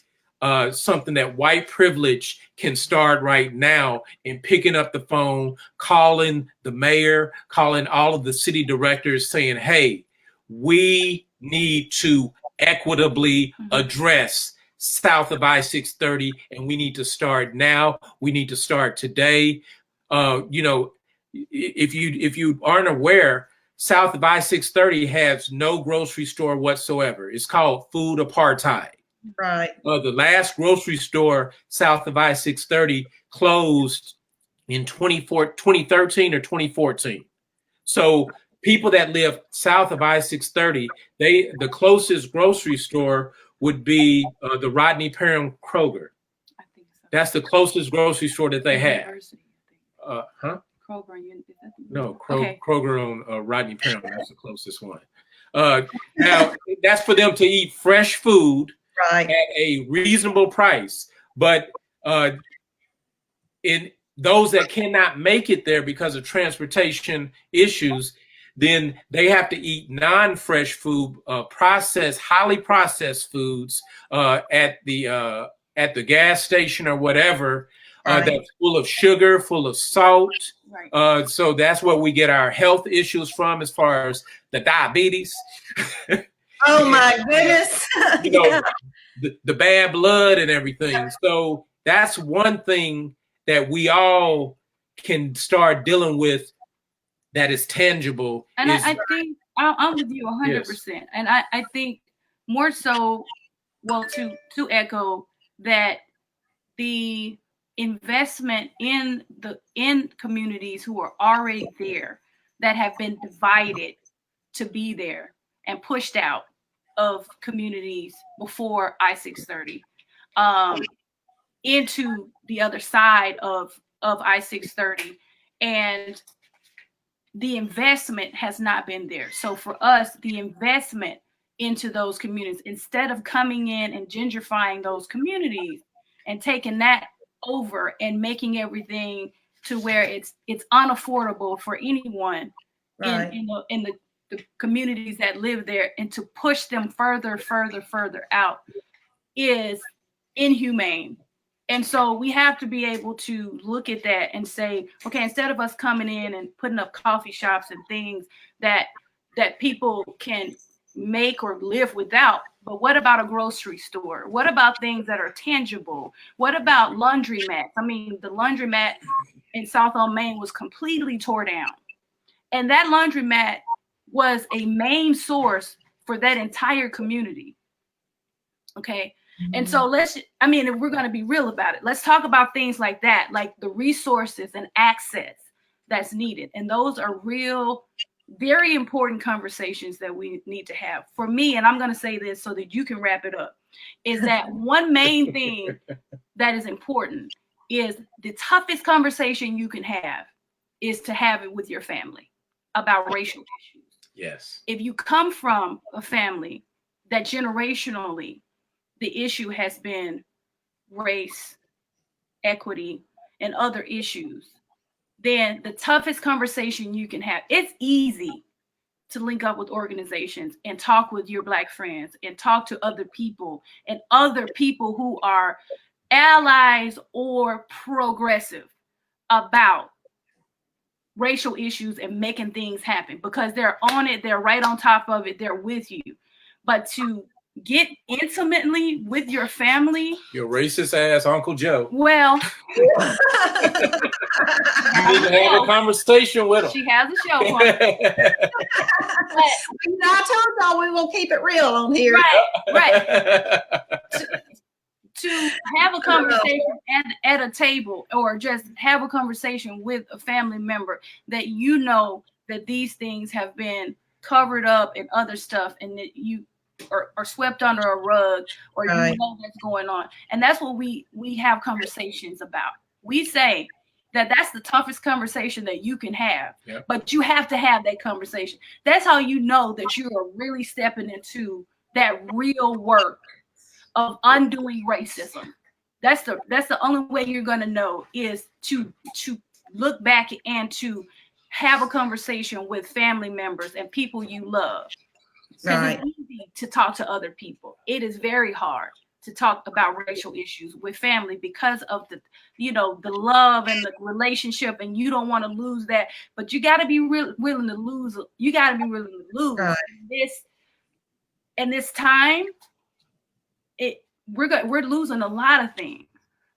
something that white privilege can start right now in picking up the phone, calling the mayor, calling all of the city directors saying, hey, we need to equitably address south of I-630, and we need to start now. We need to start today. If you aren't aware, south of I-630 has no grocery store whatsoever. It's called food apartheid. Right. The last grocery store south of I-630 closed in 2013 or 2014. So people that live south of I-630, the closest grocery store would be the Rodney Perham Kroger. I think so. That's the closest grocery store that they have. Kroger, No, okay. Kroger on Rodney Perham. That's the closest one. Now, that's for them to eat fresh food right. at a reasonable price. But in those that cannot make it there because of transportation issues, then they have to eat non-fresh food, highly processed foods at the gas station or whatever. Right. That's full of sugar, full of salt. Right. So that's where we get our health issues from, as far as the diabetes. Oh my goodness. The bad blood and everything. So that's one thing that we all can start dealing with that is tangible. And I think I'm with you 100%. Yes. And I think more so, well, to echo that, the investment in communities who are already there, that have been divided to be there and pushed out of communities before I-630 into the other side of I-630, and the investment has not been there. So for us, the investment into those communities, instead of coming in and gentrifying those communities and taking that over and making everything to where it's unaffordable for anyone right. in the communities that live there, and to push them further out, is inhumane. And so we have to be able to look at that and say, okay, instead of us coming in and putting up coffee shops and things that people can make or live without, but what about a grocery store? What about things that are tangible? What about laundromats? I mean, the laundromat in South on Main was completely tore down. And that laundromat was a main source for that entire community. Okay. And so if we're going to be real about it, let's talk about things like that, like the resources and access that's needed. And those are real, very important conversations that we need to have. For me, and I'm going to say this so that you can wrap it up, is that one main thing that is important is the toughest conversation you can have is to have it with your family about racial issues. Yes. If you come from a family that generationally the issue has been race, equity, and other issues, then the toughest conversation you can have, it's easy to link up with organizations and talk with your Black friends and talk to other people and other people who are allies or progressive about racial issues and making things happen, because they're on it, they're right on top of it, they're with you. But to get intimately with your family, your racist ass Uncle Joe, well, you need to have a conversation with him. She has a show on I told y'all we will keep it real on here. Right. To have a conversation at a table, or just have a conversation with a family member that you know that these things have been covered up and other stuff, and that you are swept under a rug, or right. You know what's going on. And that's what we have conversations about. We say that that's the toughest conversation that you can have, yep. But you have to have that conversation. That's how you know that you are really stepping into that real work of undoing racism. That's the only way you're going to know, is to look back and to have a conversation with family members and people you love. Right. It's easy to talk to other people. It is very hard to talk about racial issues with family because of the love and the relationship, and you don't want to lose that. But you got to be willing to lose. You got to be willing to lose. Right. This time. We're losing a lot of things,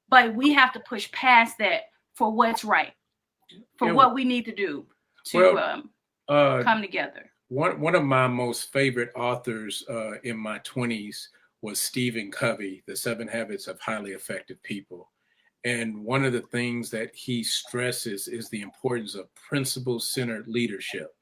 but we have to push past that for what's right, for what we need to do to come together. One of my most favorite authors in my 20s was Stephen Covey, The 7 Habits of Highly Effective People. And one of the things that he stresses is the importance of principle-centered leadership.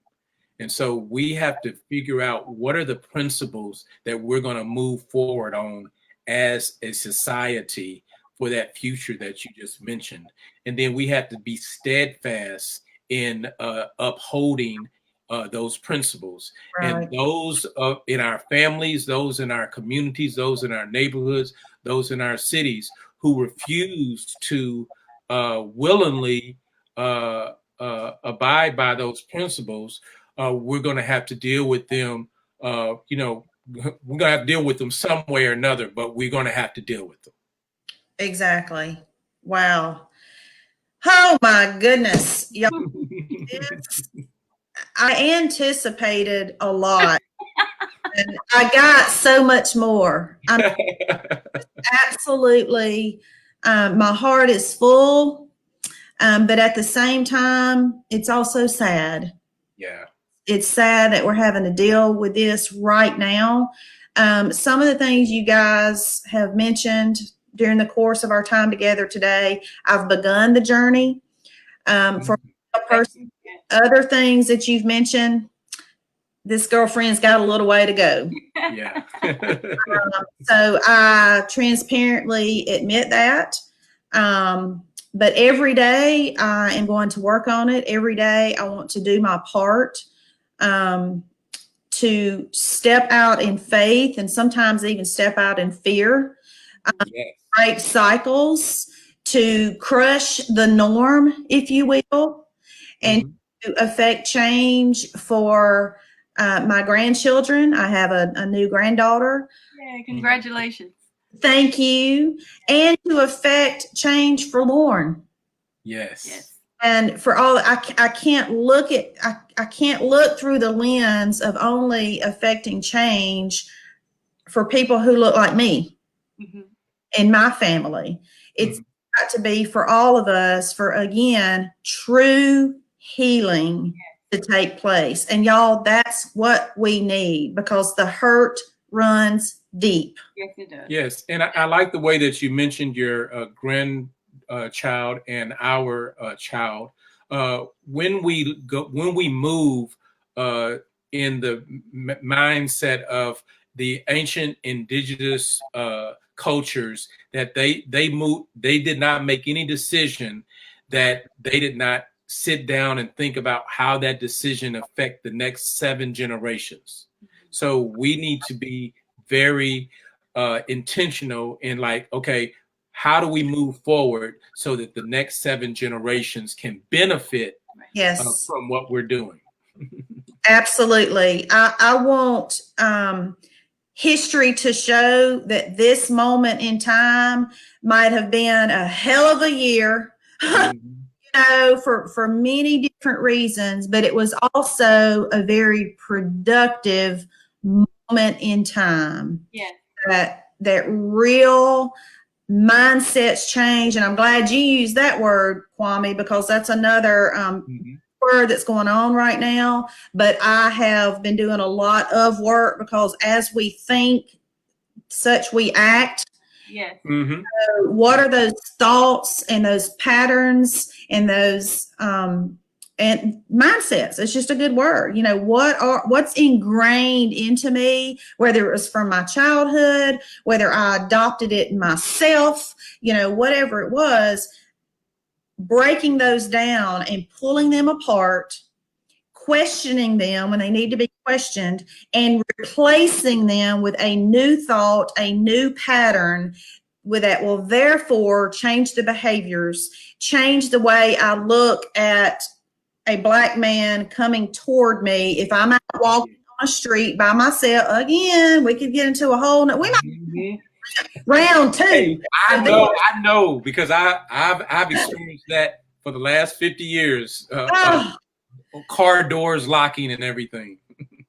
And so we have to figure out what are the principles that we're going to move forward on as a society for that future that you just mentioned. And then we have to be steadfast in upholding those principles. Right. And those in our families, those in our communities, those in our neighborhoods, those in our cities who refuse to willingly abide by those principles, we're going to have to deal with them. We're going to have to deal with them some way or another, but we're going to have to deal with them. Exactly. Wow. Oh my goodness. I anticipated a lot, and I got so much more. Absolutely. My heart is full, but at the same time, it's also sad. Yeah. It's sad that we're having to deal with this right now. Some of the things you guys have mentioned during the course of our time together today, I've begun the journey. For a person, other things that you've mentioned, this girlfriend's got a little way to go. Yeah. So I transparently admit that. But every day I am going to work on it. Every day I want to do my part. To step out in faith, and sometimes even step out in fear, break cycles, to crush the norm, if you will, and to affect change for my grandchildren. I have a new granddaughter. Yeah, congratulations. Thank you. And to affect change for Lauren. Yes. And for all, I can't look through the lens of only affecting change for people who look like me in my family. It's got to be for all of us, for, again, true healing to take place. And y'all, that's what we need, because the hurt runs deep. Yes, it does. Yes. And I like the way that you mentioned your grandchild and our child. When we move in the mindset of the ancient indigenous cultures, that they did not make any decision that they did not sit down and think about how that decision affect the next 7 generations. So we need to be very intentional in, like, okay, how do we move forward so that the next 7 generations can benefit from what we're doing? Absolutely. I want history to show that this moment in time might have been a hell of a year, for many different reasons, but it was also a very productive moment in time. That real mindsets change. And I'm glad you used that word, Kwame, because that's another word that's going on right now. But I have been doing a lot of work, because as we think, such we act. So what are those thoughts and those patterns and those and mindsets? It's just a good word. What's ingrained into me, whether it was from my childhood, whether I adopted it myself, whatever it was, breaking those down and pulling them apart, questioning them when they need to be questioned, and replacing them with a new thought, a new pattern that will therefore change the behaviors, change the way I look at a Black man coming toward me. If I'm out walking on a street by myself, again, we could get into a whole, we might round 2. Hey, I know, because I've experienced that for the last 50 years. Car doors locking and everything.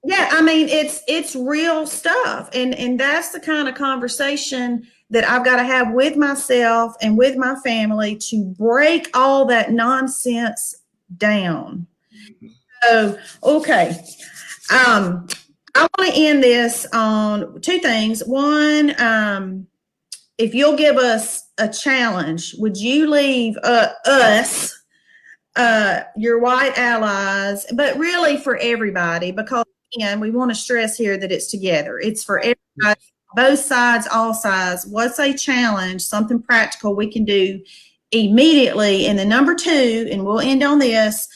Yeah, I mean, it's real stuff. And that's the kind of conversation that I've got to have with myself and with my family to break all that nonsense down. So, okay. I want to end this on 2 things. One, if you'll give us a challenge, would you leave us, your white allies, but really for everybody, because again, we want to stress here that it's together. It's for everybody, both sides, all sides. What's a challenge, something practical we can do immediately? And the number 2, and we'll end on this,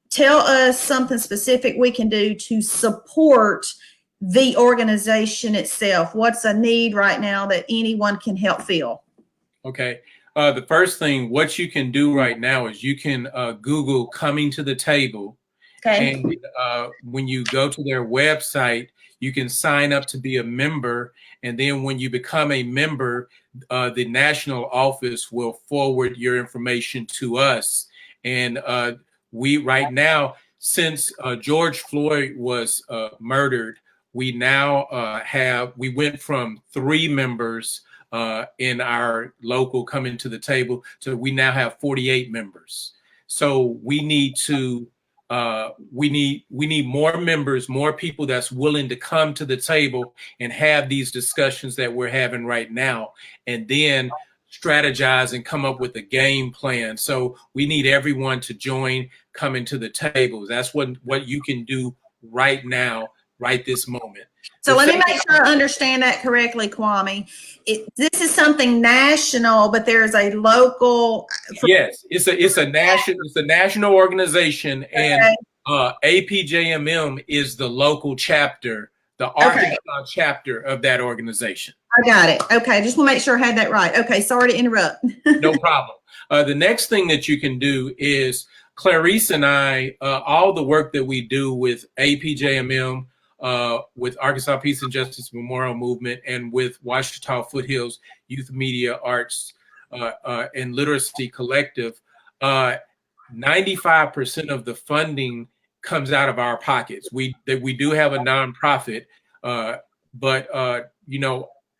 tell us something specific we can do to support the organization itself. What's a need right now that anyone can help fill? Okay. The first thing, what you can do right now is you can Google Coming to the Table. Okay. And when you go to their website, you can sign up to be a member. And then when you become a member, the national office will forward your information to us. And we right now, since George Floyd was murdered, we now we went from 3 members in our local Coming to the Table to we now have 48 members. So we need to we need more members, more people that's willing to come to the table and have these discussions that we're having right now, and then strategize and come up with a game plan. So we need everyone to join Coming to the Table. That's what you can do right now, right this moment. So let me make sure I understand that correctly, Kwame. This is something national, but there's a local. Yes, it's a national organization, and APJMM is the local chapter, the Arkansas chapter of that organization. I got it. Okay, just want to make sure I had that right. Okay, sorry to interrupt. No problem. The next thing that you can do is Clarice and I, all the work that we do with APJMM, with Arkansas Peace and Justice Memorial Movement, and with Ouachita Foothills Youth Media Arts and Literacy Collective, 95% of the funding comes out of our pockets. We do have a nonprofit, but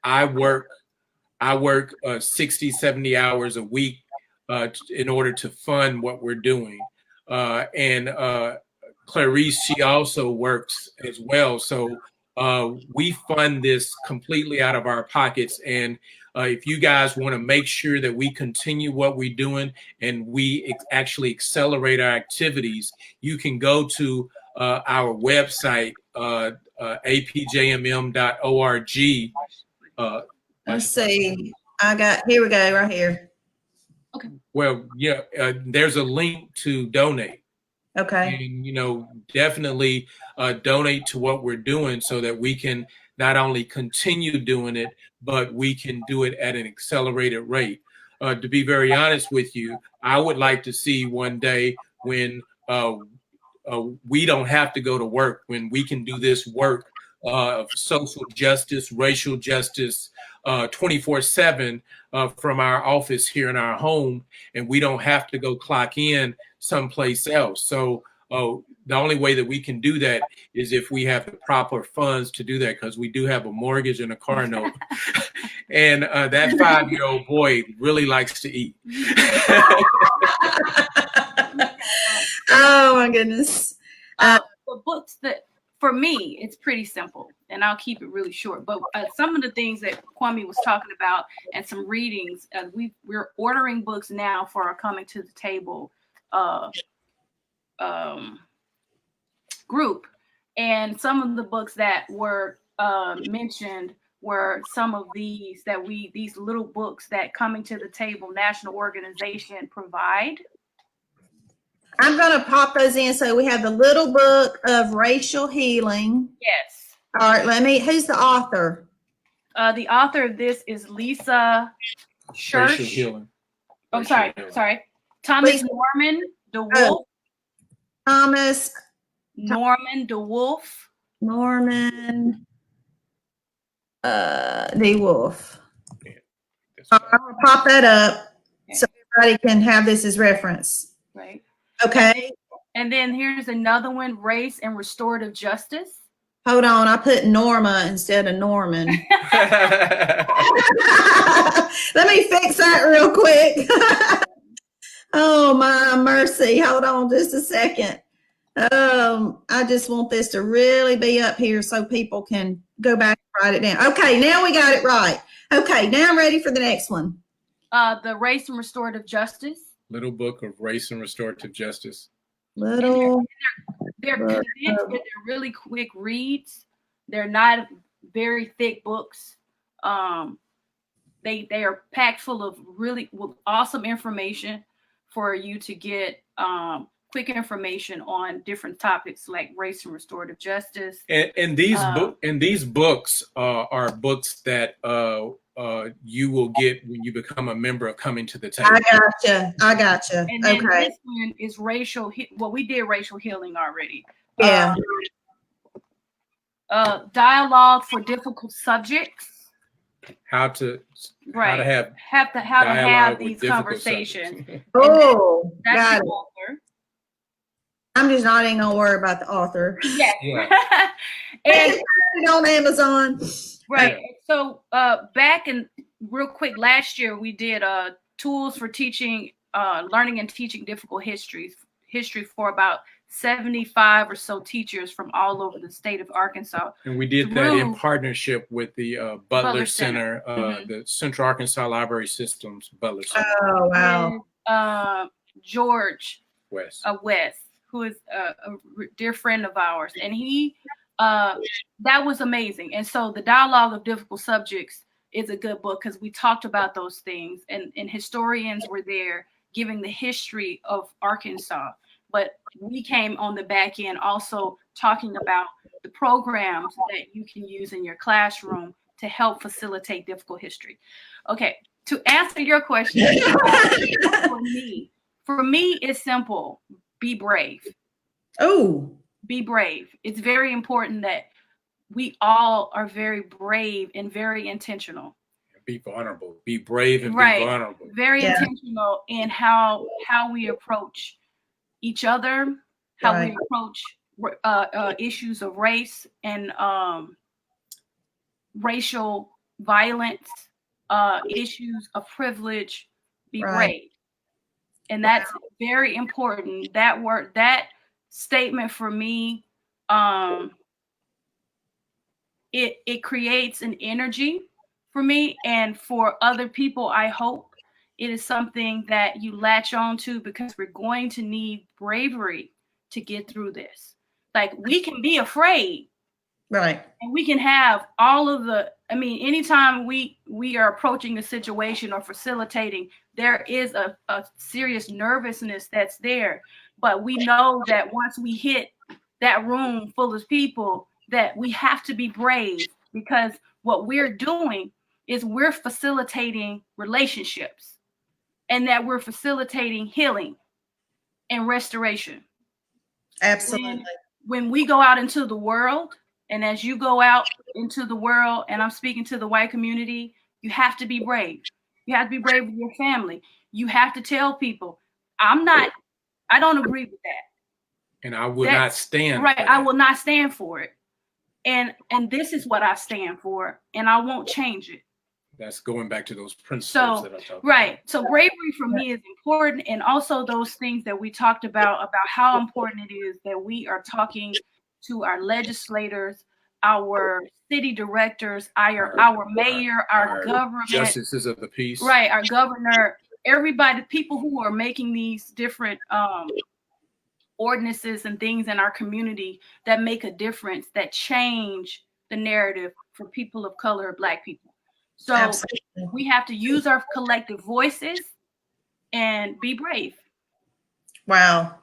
I work 60, 70 hours a week in order to fund what we're doing. And Clarice, she also works as well. So we fund this completely out of our pockets. And if you guys want to make sure that we continue what we're doing and we actually accelerate our activities, you can go to our website, apjmm.org. Let's see. Here we go, right here. Okay. Well, yeah, there's a link to donate. Okay. And, definitely donate to what we're doing so that we can not only continue doing it, but we can do it at an accelerated rate. to be very honest with you, I would like to see one day when we don't have to go to work, when we can do this work of social justice, racial justice, 24/7 from our office here in our home, and we don't have to go clock in someplace else. So the only way that we can do that is if we have the proper funds to do that, because we do have a mortgage and a car note. And that 5-year-old boy really likes to eat. Oh my goodness. The books that, for me, it's pretty simple, and I'll keep it really short. But some of the things that Kwami was talking about and some readings, we're ordering books now for our Coming to the Table group. And some of the books that were mentioned were some of these little books that Coming to the Table National Organization provide. I'm going to pop those in. So we have the Little Book of Racial Healing. Yes. All right, who's the author? The author of this is Lisa Church. Racial Healing. Oh, sorry. Thomas Norman DeWolf. Thomas Norman DeWolf. Norman DeWolf. Yeah, I'm going to pop that up so everybody can have this as reference. Right. Okay. And then here's another one, Race and Restorative Justice. Hold on, I put Norma instead of Norman. Let me fix that real quick. Oh my mercy. Hold on just a second. I just want this to really be up here so people can go back and write it down. Okay, now we got it right. Okay, now I'm ready for the next one. The Race and Restorative Justice. Little Book of Race and Restorative Justice. Little. They're condensed, but they're really quick reads. They're not very thick books. They are packed full of really awesome information for you to get quick information on different topics like race and restorative justice. And these books are books that you will get when you become a member of Coming to the Table. I gotcha. And then okay. this one is racial. Well, we did racial healing already. Yeah. Dialogue for difficult subjects. How to have these conversations. Oh, that's got the it. author. I'm just not even gonna worry about the author. Yeah. And on Amazon. Right. Yeah. So back in real quick last year, we did tools for teaching, learning and teaching difficult history for about 75 or so teachers from all over the state of Arkansas. And we did that in partnership with the Butler Center, the Central Arkansas Library Systems Butler Center. Oh, wow. And, George West, who is a dear friend of ours. And he, that was amazing. And so the Dialogue of Difficult Subjects is a good book because we talked about those things, and historians were there giving the history of Arkansas. But we came on the back end also talking about the programs that you can use in your classroom to help facilitate difficult history. Okay, to answer your question, for me, it's simple. Be brave. Oh. Be brave. It's very important that we all are very brave and very intentional. Be vulnerable. Be brave and be vulnerable. Very intentional in how we approach each other, how we approach issues of race and racial violence, issues of privilege. Be brave. And that's very important. That statement for me, it creates an energy for me and for other people. I hope it is something that you latch on to, because we're going to need bravery to get through this. Like, we can be afraid. Right. And we can have all of anytime we are approaching a situation or facilitating, there is a serious nervousness that's there. But we know that once we hit that room full of people, that we have to be brave, because what we're doing is we're facilitating relationships. and that we're facilitating healing and restoration. Absolutely. When we go out into the world, and as you go out into the world, and I'm speaking to the white community, you have to be brave. You have to be brave with your family. You have to tell people, I don't agree with that. And I will not stand for that. I will not stand for it. And this is what I stand for, and I won't change it. That's going back to those principles that I talked about. Right. So bravery for me is important, and also those things that we talked about how important it is that we are talking to our legislators, our city directors, our mayor, our government, justices of the peace. Right, our governor, everybody, people who are making these different ordinances and things in our community that make a difference, that change the narrative for people of color, Black people. So absolutely, we have to use our collective voices and be brave. Wow.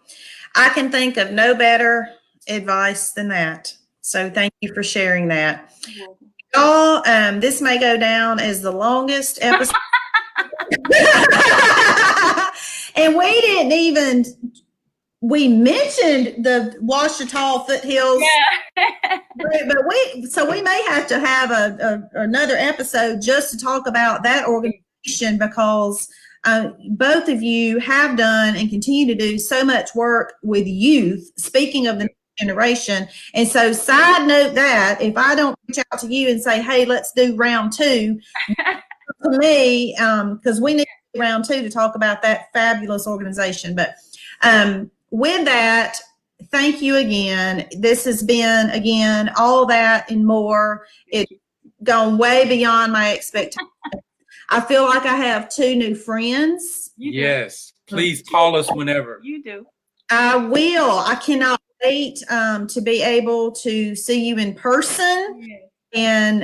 I can think of no better advice than that. So thank you for sharing that. Y'all, this may go down as the longest episode. And we mentioned the Ouachita foothills. Yeah. but we may have to have another episode just to talk about that organization, because both of you have done and continue to do so much work with youth, speaking of the next generation. And so side note that if I don't reach out to you and say, hey, let's do round 2, to me, because we need to do round 2 to talk about that fabulous organization. But with that, thank you again. This has been, again, all that and more. It's gone way beyond my expectations. I feel like I have 2 new friends. Yes. Please call us whenever. You do. I will. I cannot wait to be able to see you in person and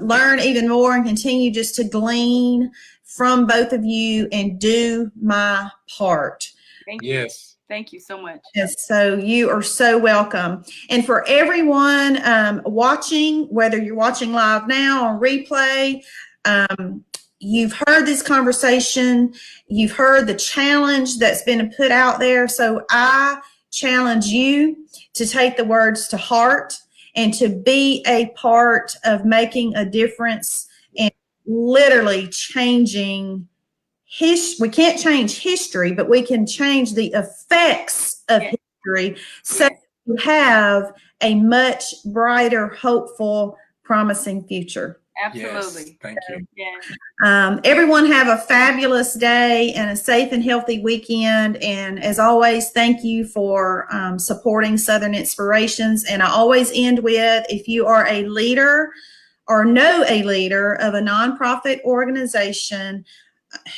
learn even more and continue just to glean from both of you and do my part. Thank you. Yes. Thank you so much. Yes, so you are so welcome. And for everyone watching, whether you're watching live now or replay, you've heard this conversation, you've heard the challenge that's been put out there. So I challenge you to take the words to heart and to be a part of making a difference and literally changing history. We can't change history, but we can change the effects of history so you have a much brighter, hopeful, promising future. Absolutely. Yes, thank you. Yeah. Everyone have a fabulous day and a safe and healthy weekend. And as always, thank you for supporting Southern Inspirations. And I always end with, if you are a leader or know a leader of a nonprofit organization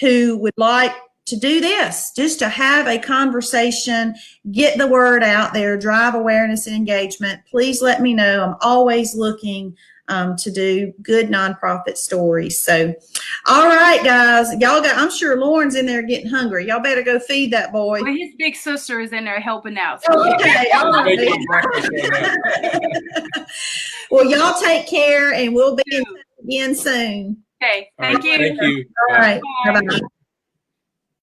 who would like to do this, just to have a conversation, get the word out there, drive awareness and engagement, please let me know. I'm always looking to do good nonprofit stories. So, all right, guys, I'm sure Lauren's in there getting hungry. Y'all better go feed that boy. Well, his big sister is in there helping out. So. Oh, okay. All right. Well, y'all take care, and we'll be in touch again soon. Okay. Thank you. Thank you. All right. Bye-bye.